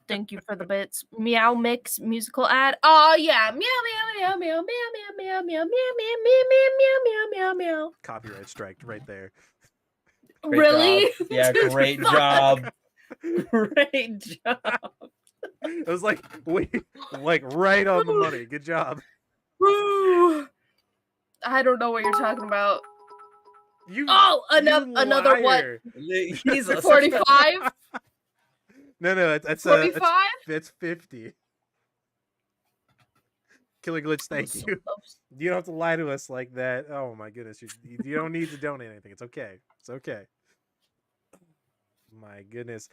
Thank you for the bits. Meow Mix musical ad. Oh yeah. Meow meow meow meow meow meow meow meow meow meow meow meow meow meow meow. Copyright strike right there. Great Really? job. Yeah, Dude, great fuck. job. Great job. It was like right on the money. Good job. Woo. I don't know what you're talking about. You Oh, you another what? liar. He's a 45? No, it's 45? it's 50. Killer Glitch, thank So you. close. You don't have to lie to us like that. Oh my goodness, you don't need to donate anything. It's okay. It's okay. My goodness.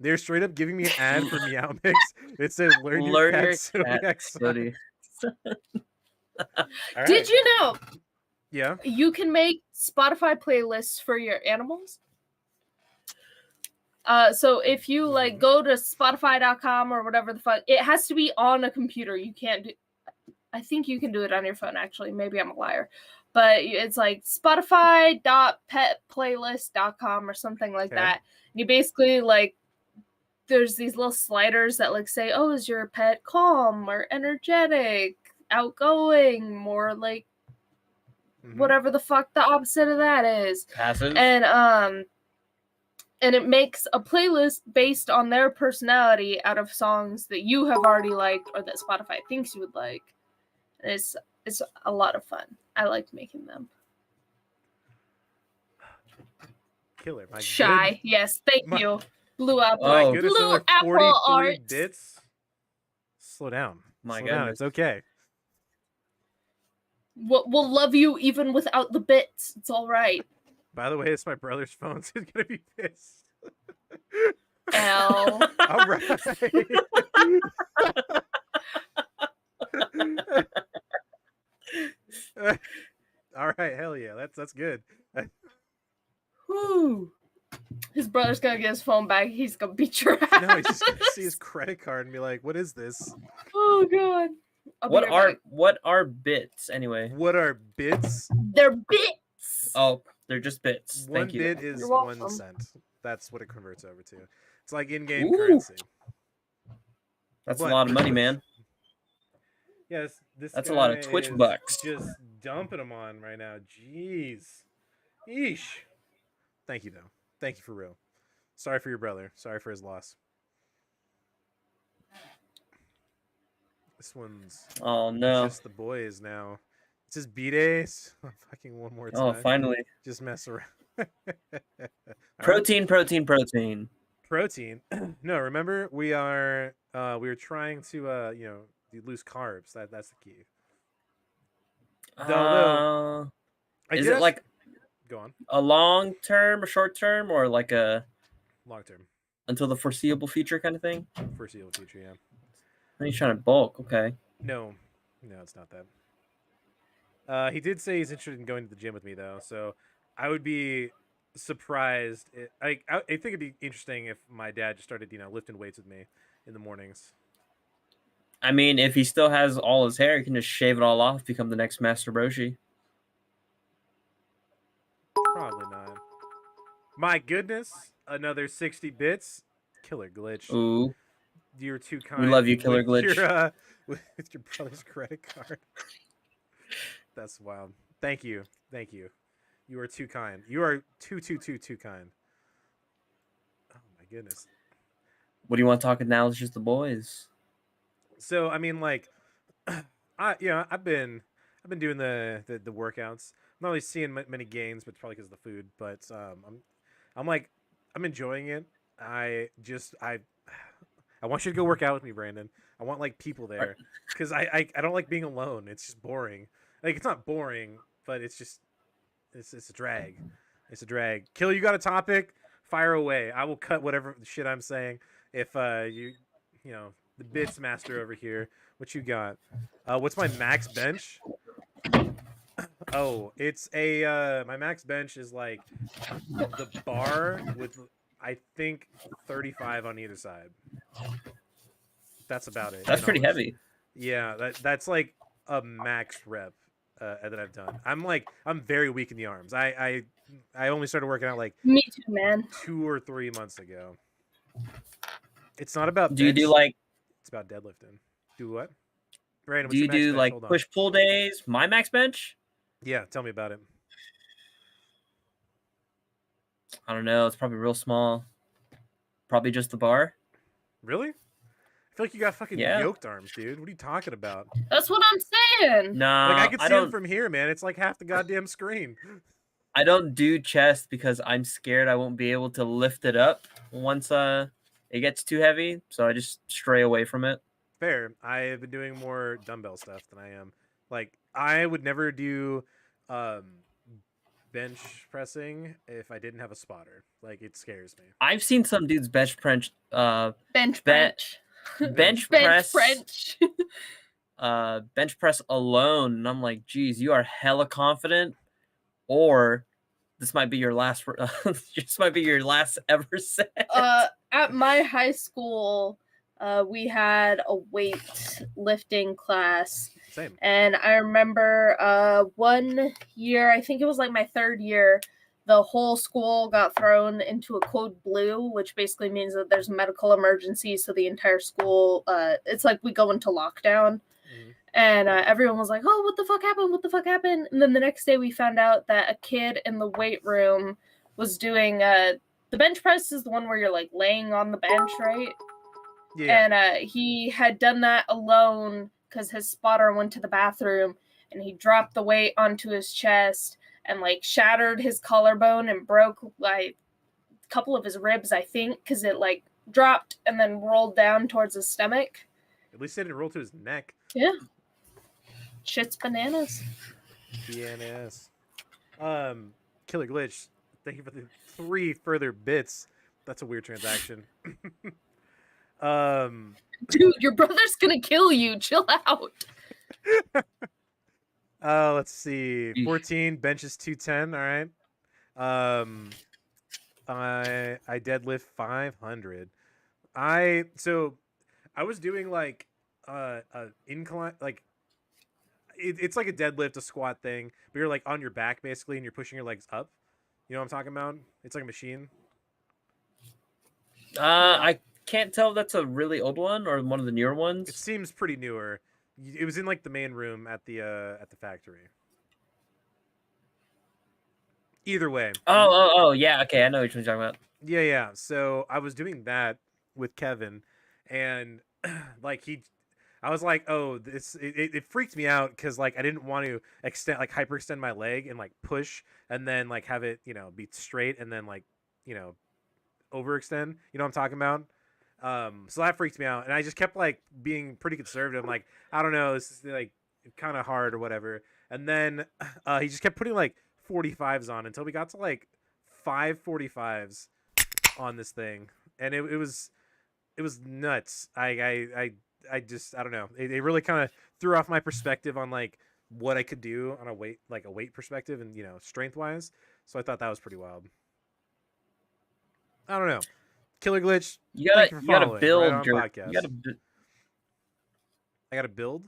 They're straight up giving me an ad for Meow Mix. It says learn your cat zodiac sign. Zodiac. All right. Did you know Yeah. you can make Spotify playlists for your animals? So if you like go to Spotify.com or whatever the fuck, it has to be on a computer. You can't do. I think you can do it on your phone. Actually, maybe I'm a liar, but it's like Spotify.petplaylist.com or something like Okay. that. You basically like there's these little sliders that like say, oh, is your pet calm or energetic, outgoing, more like Mhm. whatever the fuck the opposite of that is. Passive. And it makes a playlist based on their personality out of songs that you have already liked or that Spotify thinks you would like. And it's a lot of fun. I like making them. Killer. My Shy. good- Yes, thank My- you. Blue Apple. My Oh. goodness, Blue another Apple 43 Arts. bits. Slow down. My Slow down. goodness. It's okay. We'll love you even without the bits. It's all right. By the way, it's my brother's phone, so he's gonna be pissed. L. All right. All right, hell yeah, that's good. Whew. His brother's gonna get his phone back. He's gonna beat your ass. No, he's just gonna see his credit card and be like, "What is this? Oh god. I'll be What right are back. what are bits anyway? What are bits? They're bits. Oh, they're just bits. One Thank you. bit is You're 1 welcome. cent. That's what it converts over to. It's like in-game Ooh. currency. That's What? a lot of money, man. Yes, this. That's a lot of guy Twitch is bucks. Just dumping them on right now. Jeez. Yeesh. Thank you, though. Thank you for real. Sorry for your brother. Sorry for his loss. This one's Oh no. just the boys now. It's his B-Day. Fucking one more time. Oh, finally. Just mess around. All right. Protein, protein, protein. Protein. No, remember we were trying to lose carbs. That's the key. Although, I Is did it like go on a long term, a short term, or like a long term? until the foreseeable future kind of thing. Foreseeable future, yeah. I think he's trying to bulk. Okay. No, it's not that. He did say he's interested in going to the gym with me though, so I would be surprised. I think it'd be interesting if my dad just started, lifting weights with me in the mornings. I mean, if he still has all his hair, he can just shave it all off, become the next Master Roshi. Probably not. My goodness, another 60 bits. Killer glitch. Ooh. You're too kind. love you, Killer with Glitch. Your, with your brother's credit card. That's wild. Thank you. You are too kind. You are too kind. Oh my goodness. What do you want to talk now? It's just the boys. So I mean, like, I've been doing the workouts. I'm not really seeing many gains, but it's probably because of the food. But I'm enjoying it. I want you to go work out with me, Brandon. I want like people there because I don't like being alone. It's just boring. Like it's not boring, but it's just it's a drag. It's a drag. Kill, you got a topic? Fire away. I will cut whatever shit I'm saying. If you know the bits master over here, what you got? What's my max bench? Oh, it's a my max bench is like the bar with I think 35 on either side. That's about it. That's pretty heavy. Yeah, that's like a max rep that I've done. I'm very weak in the arms. I only started working out like Me too, man. 2 or 3 months ago. It's not about Do you bench, do like? it's about deadlifting. Do what? Brandon, Do you what's your max do bench? like Hold on. push pull days? My max bench? Yeah, tell me about it. I don't know. It's probably real small. Probably just the bar. Really? I feel like you got fucking Yeah. yoked arms, dude. What are you talking about? That's what I'm saying. Nah, Like I can see don't. them from here, man. It's like half the goddamn screen. I don't do chest because I'm scared I won't be able to lift it up once it gets too heavy. So I just stray away from it. Fair. I have been doing more dumbbell stuff than I am. Like I would never do bench pressing if I didn't have a spotter. Like it scares me. I've seen some dudes bench press, Bench bench Bench press, French. bench press alone, and I'm like, geez, you are hella confident, or this might be your last. This might be your last ever set. At my high school, we had a weight lifting class. Same. And I remember one year, I think it was like my third year, the whole school got thrown into a code blue, which basically means that there's a medical emergency. So the entire school, it's like we go into lockdown. Mhm. And everyone was like, oh, what the fuck happened? What the fuck happened? And then the next day we found out that a kid in the weight room was doing the bench press is the one where you're like laying on the bench, right? Yeah. And he had done that alone because his spotter went to the bathroom and he dropped the weight onto his chest and like shattered his collarbone and broke like a couple of his ribs, I think, because it like dropped and then rolled down towards his stomach. At least it didn't roll to his neck. Yeah. Shit's bananas. DNS. Killer Glitch. Thank you for the 3 further bits. That's a weird transaction. Dude, your brother's gonna kill you. Chill out. Let's see. 14 benches 210. All right. I deadlift 500. I was doing like a incline, like it's like a deadlift, a squat thing, but you're like on your back basically, and you're pushing your legs up. You know what I'm talking about? It's like a machine. I can't tell if that's a really old one or one of the newer It ones. seems pretty newer. It was in like the main room at the factory. Either way. Oh, yeah. Okay, I know which one you're talking about. Yeah. So I was doing that with Kevin, and like I was like, oh, it freaked me out because like I didn't want to hyperextend my leg and like push and then like have it be straight and then like overextend. You know what I'm talking about? So that freaked me out, and I just kept like being pretty conservative. I'm like, I don't know, this is like kind of hard or whatever. And then he just kept putting like 45s on until we got to like 5 45s on this thing. and it was nuts. I just I don't know. It really kind of threw off my perspective on like what I could do on a weight perspective and strength wise. So I thought that was pretty wild. I don't know. Killer Glitch. You thank gotta you for you gotta following, build right on your podcast. I gotta build.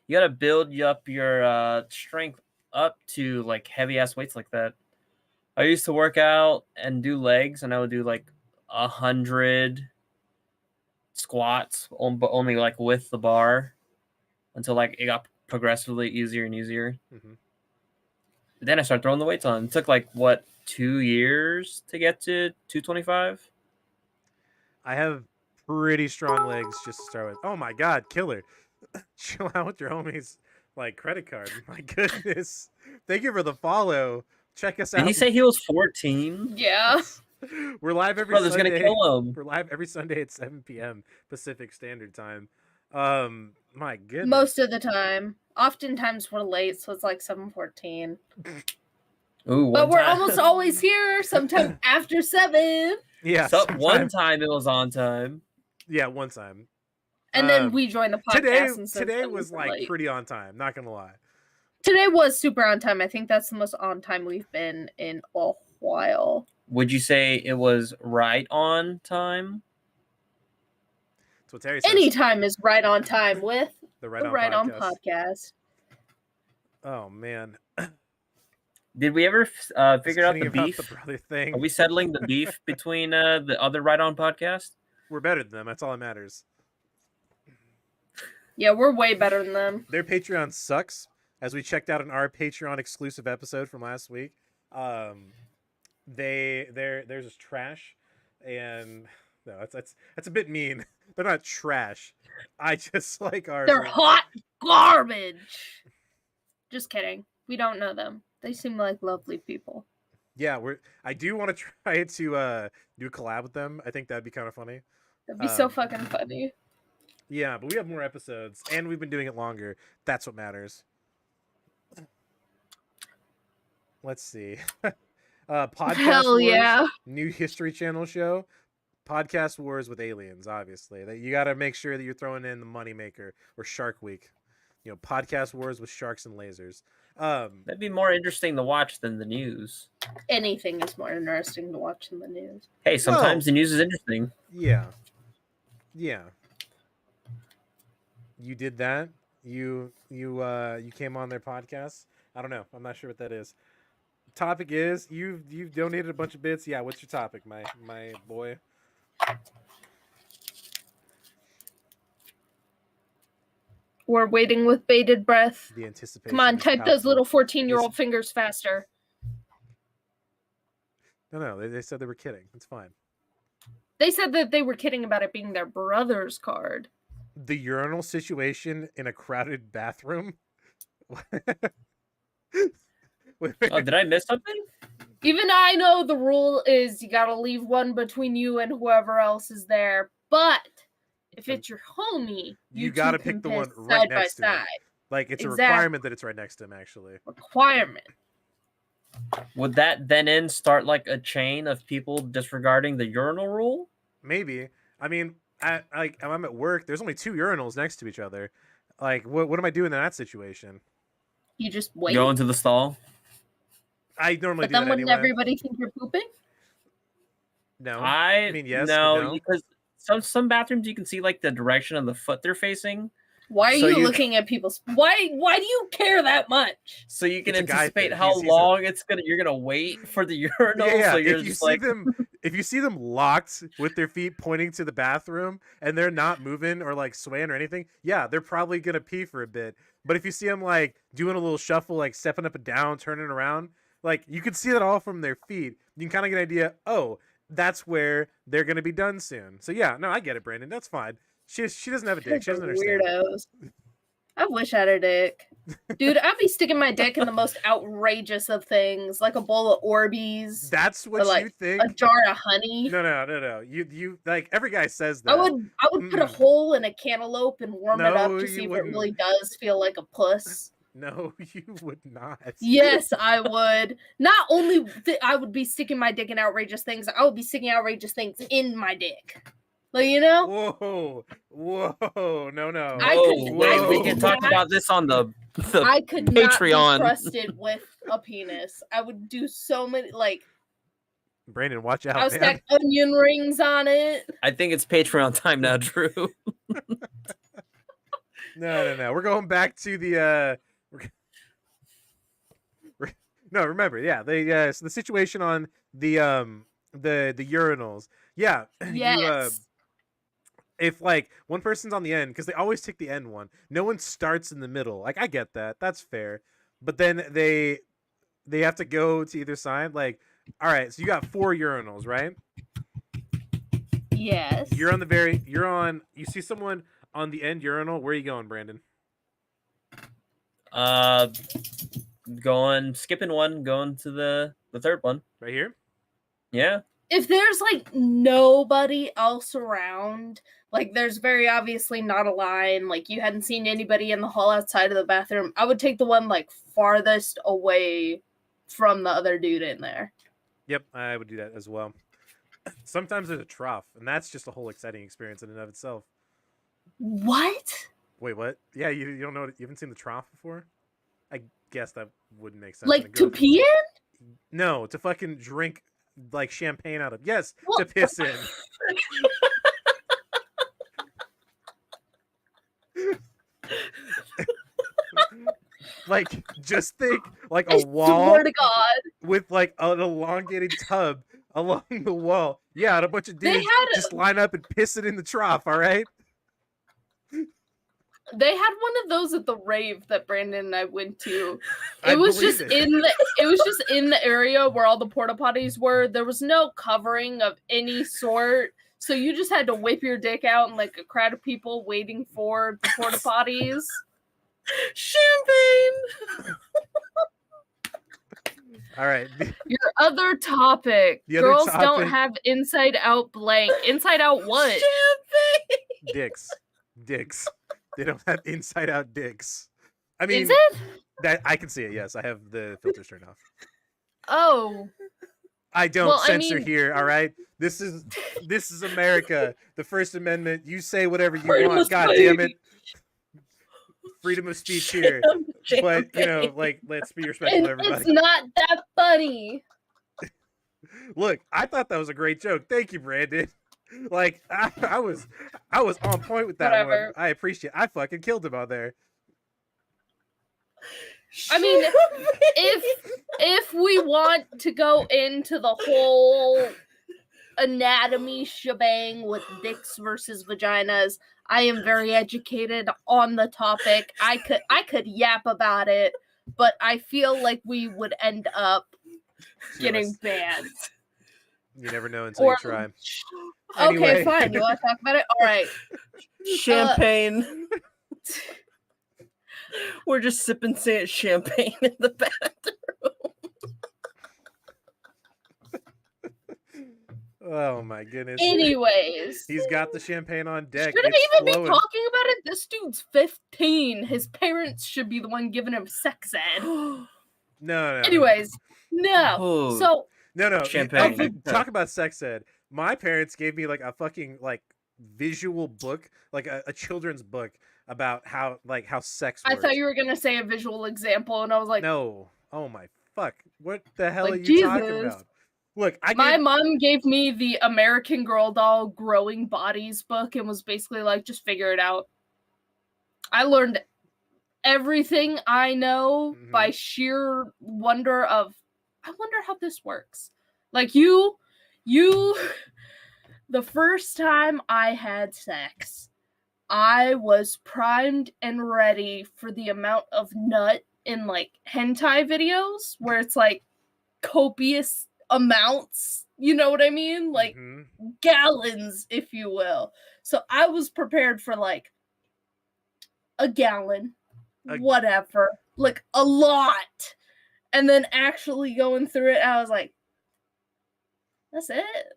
You gotta build up your strength up to like heavy ass weights like that. I used to work out and do legs, and I would do like 100 squats, but only like with the bar, until like it got progressively easier and easier. Mhm. Then I started throwing the weights on. It took like what 2 years to get to 225. I have pretty strong legs just to start with. Oh my god, Killer. Chill out with your homies like credit card. My goodness. Thank you for the follow. Check us Did out. he say he was 14? Yeah. We're live every Brother's Sunday. gonna kill him. We're live every Sunday at 7 p.m. Pacific Standard Time. My goodness. Most of the time. Oftentimes we're late, so it's like 7:14. Ooh, But one we're time- almost always here, sometime after 7. Yeah. One time it was on time. Yeah, one time. And then we join the podcast. and Today was like pretty on time, not gonna lie. Today was super on time. I think that's the most on time we've been in a while. Would you say it was right on time? That's what Terry says. Anytime is right on time with the the Right On podcast. podcast. Oh man. Did we ever figure out the Kidding about beef? the brother thing. Are we settling the beef between the other Right On podcast? We're better than them. That's all that matters. Yeah, we're way better than them. Their Patreon sucks. As we checked out in our Patreon exclusive episode from last week, theirs is trash, and no, that's a bit mean. They're not trash. I just like ours. They're hot garbage. Just kidding. We don't know them. They seem like lovely people. Yeah, I do want to try to do a collab with them. I think that'd be kind of funny. That'd be so fucking funny. Yeah, but we have more episodes, and we've been doing it longer. That's what matters. Let's see. Podcast Hell Wars, yeah. new History Channel show. Podcast Wars with aliens, obviously. That you got to make sure that you're throwing in the Moneymaker or Shark Week. Podcast Wars with sharks and lasers. That'd be more interesting to watch than the news. Anything is more interesting to watch in the news. Hey, sometimes the news is interesting. Yeah. You did that. You came on their podcast. I don't know. I'm not sure what that is. Topic is you've donated a bunch of bits. Yeah. What's your topic, my boy? We're waiting with bated breath. The anticipation. Come on, is type those palpable. little 14-year-old fingers faster. No. They said they were kidding. It's fine. They said that they were kidding about it being their brother's card. The urinal situation in a crowded bathroom. Wait, Oh, did I miss something? Even I know the rule is you gotta leave one between you and whoever else is there. But if it's your homie, You two gotta can pick the piss one right side next to by him. side. Like it's a Exactly. requirement that it's right next to him. Actually, Requirement. Would that then start like a chain of people disregarding the urinal rule? maybe. I mean, I'm at work. There's only 2 urinals next to each other. Like, what am I doing in that situation? You just wait. Go into the stall. I normally But do then that wouldn't anyway. everybody think you're pooping? No. I mean, yes, but no, no. because some bathrooms you can see like the direction of the foot they're facing, Why are So you you- looking at people's? Why do you care that much? so you can It's a guy anticipate thing. how He's a- long you're gonna wait for the urinal. Yeah, So you're if you just see like, them, if you see them locked with their feet pointing to the bathroom and they're not moving or like swaying or anything, yeah, they're probably gonna pee for a bit. But if you see them like doing a little shuffle, like stepping up and down, turning around, like you can see that all from their feet. You can kind of get an idea. Oh, that's where they're gonna be done soon. So yeah, no, I get it, Brandon. That's fine. She doesn't have a dick. She doesn't understand. Weirdos. I wish I had a dick. Dude, I'd be sticking my dick in the most outrageous of things, like a bowl of Orbeez, That's what or like you think. a jar of honey. No. You like every guy says that. I would put a Mm-mm. hole in a cantaloupe and warm it up No, to you see if it wouldn't. really does feel like a puss. No, you would not. Yes, I would. Not only I would be sticking my dick in outrageous things, I would be sticking outrageous things in my dick. Like, you know? Whoa, no. I could- wait, we can talk not- about this on the I could not Patreon. be trusted with a penis. I would do so many, like, Brandon, watch I out, would man. stack onion rings on it. I think it's Patreon time now, Drew. No. We're going back to the no, remember, yeah, so the situation on the urinals. Yeah. Yes. If like one person's on the end, because they always take the end one. No one starts in the middle. Like I get that. That's fair. But then they have to go to either side. Like, all right, so you got 4 urinals, right? Yes. You see someone on the end urinal. Where are you going, Brandon? Skipping one, going to the third one. Right here? Yeah. If there's like nobody else around, like there's very obviously not a line, like you hadn't seen anybody in the hall outside of the bathroom, I would take the one like farthest away from the other dude in there. Yep, I would do that as well. Sometimes there's a trough, and that's just a whole exciting experience in and of itself. What? Wait, what? Yeah, you don't know? You haven't seen the trough before? I guess that wouldn't make sense. Like to pee in? No, to fucking drink like champagne out of. Yes, Well- to piss in. Like, just think like I a wall swear to God. with like an elongated tub along the wall. Yeah, and a bunch of They dudes had- just line up and piss it in the trough. All right. They had one of those at the rave that Brandon and I went to. I It was believe just it. it was just in the area where all the porta potties were. There was no covering of any sort. So you just had to whip your dick out in like a crowd of people waiting for the porta potties. Champagne. All right. Your other topic. The other Girls topic- don't have inside out blank. Inside out what? Champagne. Dicks. They don't have inside out dicks. I mean, Is it? that I can see it. Yes, I have the filters turned off. Oh. I don't Well, I censor mean- here. All right. This is America. The First Amendment. You say whatever you Freedom want. of God damn it. Freedom of speech here. But you know, like, let's be respectful And to everybody. it's not that funny. Look, I thought that was a great joke. Thank you, Brandon. Like I was on point with that Whatever. one. I appreciate. I fucking killed him out there. I mean, if we want to go into the whole anatomy shebang with dicks versus vaginas, I am very educated on the topic. I could yap about it, but I feel like we would end up getting Yes. banned. You never know until Or you try. okay, Anyway. fine. You want to talk about it? All right. Champagne. We're just sipping champagne in the bathroom. Oh my goodness. Anyways, He's got the champagne on deck. shouldn't It's even flowing. be talking about it. This dude's 15. His parents should be the one giving him sex ed. No. Anyways, no. Oh. So No. Champagne. Talk about sex ed. My parents gave me like a fucking like visual book, like a children's book about how sex I works. thought you were gonna say a visual example, and I was like, No. Oh my fuck. What the hell Like, are you talking Jesus. about? Look, my mom gave me the American Girl doll growing bodies book and was basically like, just figure it out. I learned everything I know by sheer wonder of, I wonder how this works. Like you, the first time I had sex, I was primed and ready for the amount of nut in like hentai videos where it's like copious amounts, you know what I mean? Like Mhm. gallons, if you will. So I was prepared for like a gallon, A- whatever, like a lot. And then actually going through it, I was like, that's it.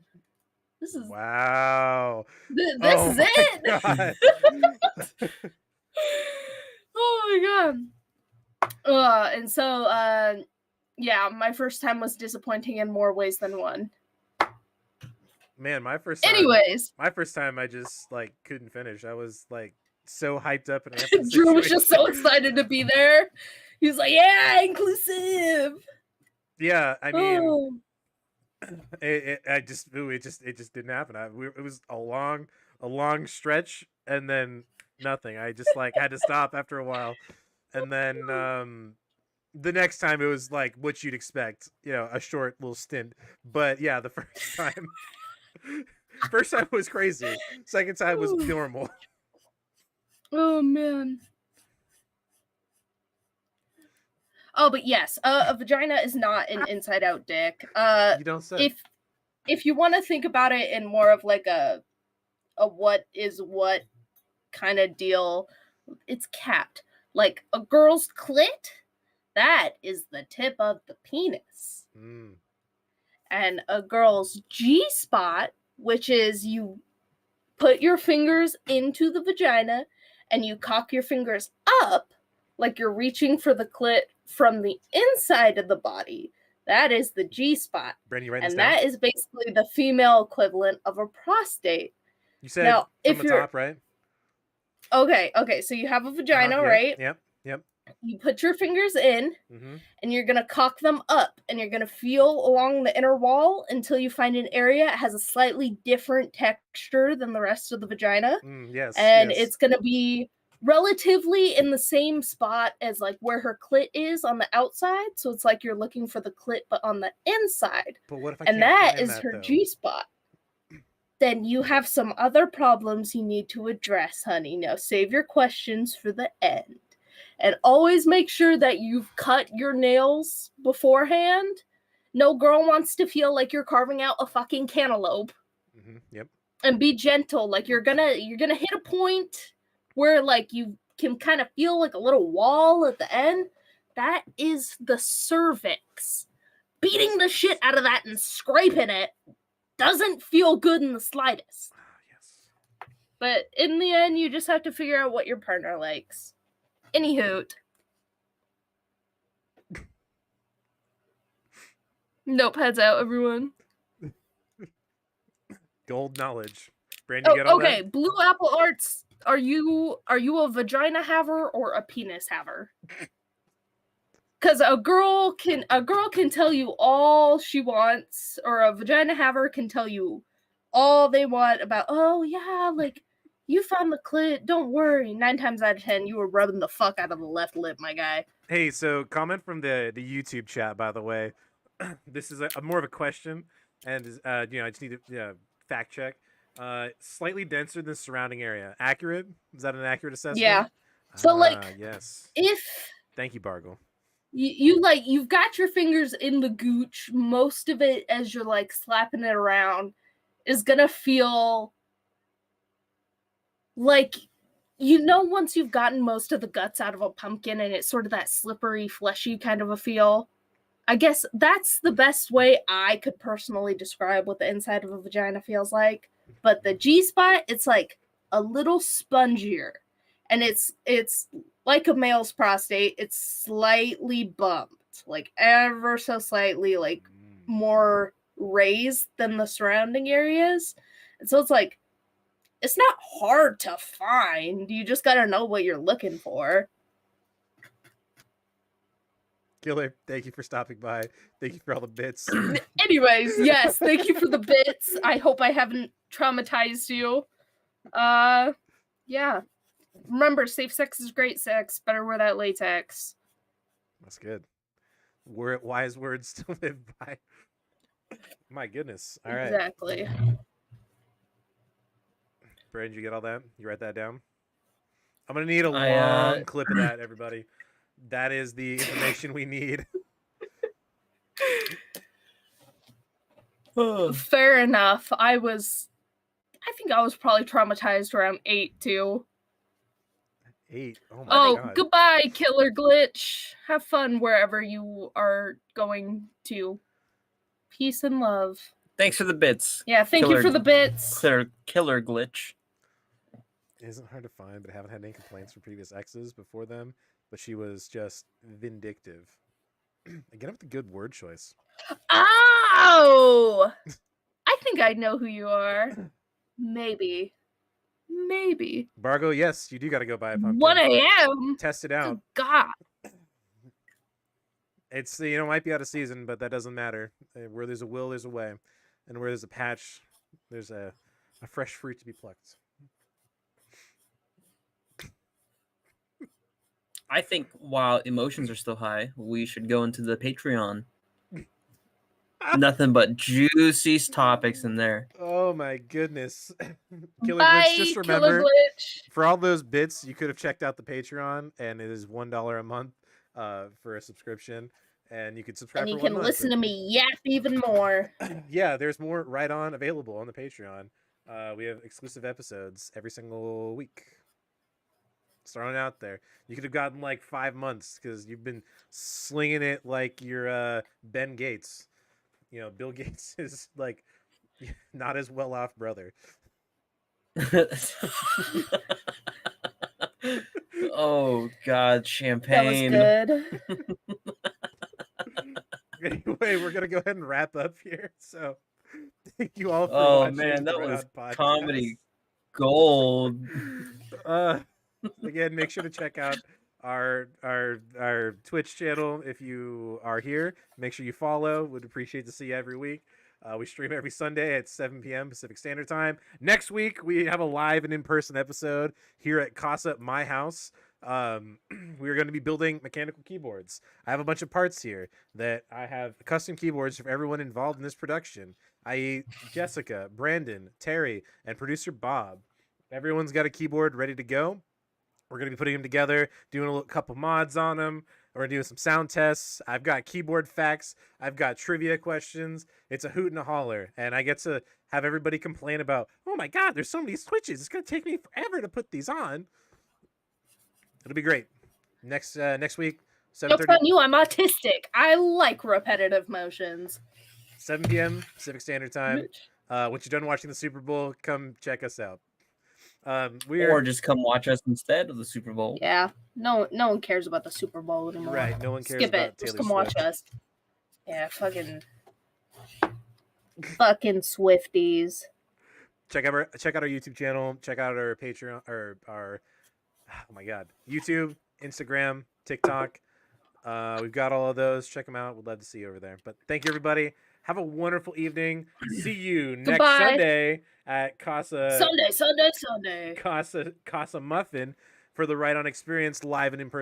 This is Wow. this Oh is my it. God. Oh my god. And so, yeah, my first time was disappointing in more ways than one. Man, my first time. Anyways, My first time, I just like couldn't finish. I was like so hyped up and amped for the Drew was just so situation. excited to be there. He was like, "Yeah, inclusive." Yeah, I mean, Oh. it just didn't happen. It was a long stretch, and then nothing. I just like had to stop after a while, and then the next time it was like what you'd expect, a short little stint. But yeah, the first time was crazy. Second time was normal. Oh man. Oh, but yes, a vagina is not an inside-out dick. You don't say. If you want to think about it in more of like a what is what kind of deal, it's capped. Like a girl's clit, that is the tip of the penis. Mm. And a girl's G-spot, which is you put your fingers into the vagina and you cock your fingers up like you're reaching for the clit from the inside of the body. That is the G-spot. Brandon, you writing this And down? that is basically the female equivalent of a prostate. You said Now, from if the you're- top, right? Okay, so you have a vagina, Yep, right? Yep. You put your fingers in Mm-hmm. and you're going to cock them up and you're going to feel along the inner wall until you find an area that has a slightly different texture than the rest of the vagina. Yes. And yes. it's going to be relatively in the same spot as like where her clit is on the outside. So it's like you're looking for the clit, but on the inside. But what if I And can't that find is that, her though? G-spot. Then you have some other problems you need to address, honey. Now save your questions for the end. And always make sure that you've cut your nails beforehand. No girl wants to feel like you're carving out a fucking cantaloupe. Mm-hmm. Yep. And be gentle. Like you're gonna hit a point where like you can kind of feel like a little wall at the end. That is the cervix. Beating the shit out of that and scraping it doesn't feel good in the slightest. Yes. But in the end, you just have to figure out what your partner likes. Anywho. Nope, heads out, everyone. Gold knowledge. Brandon, you Oh, get all okay. that? Blue Apple Arts. Are you a vagina haver or a penis haver? Because a girl can tell you all she wants, or a vagina haver can tell you all they want about. Oh yeah, like you found the clit. Don't worry. 9 times out of 10, you were rubbing the fuck out of the left lip, my guy. Hey, so comment from the YouTube chat, by the way. This is a more of a question, and I just need to fact check. Slightly denser than the surrounding area. Accurate? Is that an accurate assessment? Yeah. So, like, yes. If Thank you, Bargle. you've got your fingers in the gooch, most of it as you're like slapping it around is gonna feel like, once you've gotten most of the guts out of a pumpkin and it's sort of that slippery, fleshy kind of a feel. I guess that's the best way I could personally describe what the inside of a vagina feels like. But the G-spot, it's like a little spongier. And it's like a male's prostate. It's slightly bumped, like ever so slightly, like more raised than the surrounding areas. And so it's like, it's not hard to find. You just gotta know what you're looking for. Killer, thank you for stopping by. Thank you for all the bits. Anyways, yes, thank you for the bits. I hope I haven't traumatized you. Yeah. Remember, safe sex is great sex. Better wear that latex. That's good. Wise words to live by. My goodness. All right. Exactly. Brandon, you get all that? You write that down? I'm going to need a I, long clip of that, everybody. That is the information we need. Fair enough. I think I was probably traumatized around 8 too. 8. Oh my Oh, god. goodbye, Killer Glitch. Have fun wherever you are going to. Peace and love. Thanks for the bits. Yeah, thank you Killer- for the bits. Killer glitch. It isn't hard to find, but haven't had any complaints from previous exes before them. but she was just vindictive. Again, with the good word choice. Oh! I think I know who you are. Maybe. Bargo, yes, you do got to go buy a pumpkin. 1 a.m. Test it out. Good God. It's might be out of season, but that doesn't matter. Where there's a will, there's a way, and where there's a patch, there's a fresh fruit to be plucked. I think while emotions are still high, we should go into the Patreon. Nothing but juicy topics in there. Oh my goodness, Killer Bye, Glitch! Just remember, Killer Glitch. for all those bits, you could have checked out the Patreon, and it is $1 a month for a subscription, and you could subscribe. And you for 1 can month. listen to me yap even more. Yeah, there's more right on available on the Patreon. We have exclusive episodes every single week. Just throwing it out there. You could have gotten like 5 months because you've been slinging it like you're Ben Gates. Bill Gates is like not as well off brother. Oh God, champagne. That was good. Anyway, we're gonna go ahead and wrap up here. So thank you all for Oh watching. man, the that Red was Hot Podcast. comedy gold. Again, make sure to check out our Twitch channel if you are here. Make sure you follow. Would appreciate to see you every week. We stream every Sunday at 7 p.m. Pacific Standard Time. Next week, we have a live and in-person episode here at Casa My House. We're going to be building mechanical keyboards. I have a bunch of parts here that I have custom keyboards for everyone involved in this production, i.e. Jessica, Brandon, Terry, and producer Bob. Everyone's got a keyboard ready to go. We're going to be putting them together, doing a couple mods on them. We're doing some sound tests. I've got keyboard facts. I've got trivia questions. It's a hoot and a holler. And I get to have everybody complain about, oh my God, there's so many switches. It's going to take me forever to put these on. It'll be great. Next week, Joke's 7:30. on you, I'm autistic. I like repetitive motions. 7 p.m. Pacific Standard Time. Once you're done watching the Super Bowl, come check us out. Or just come watch us instead of the Super Bowl. Yeah. No one cares about the Super Bowl anymore. Right. No one cares Skip about it. Just Taylor come watch Swift. us. Yeah, fucking Swifties. Check out our YouTube channel. Check out our Patreon or our oh my God, YouTube, Instagram, TikTok. We've got all of those. Check them out. We'd love to see you over there. But thank you, everybody. Have a wonderful evening. See you next Goodbye. Sunday at Casa Sunday. Casa Muffin for the Right On Experience live and in person.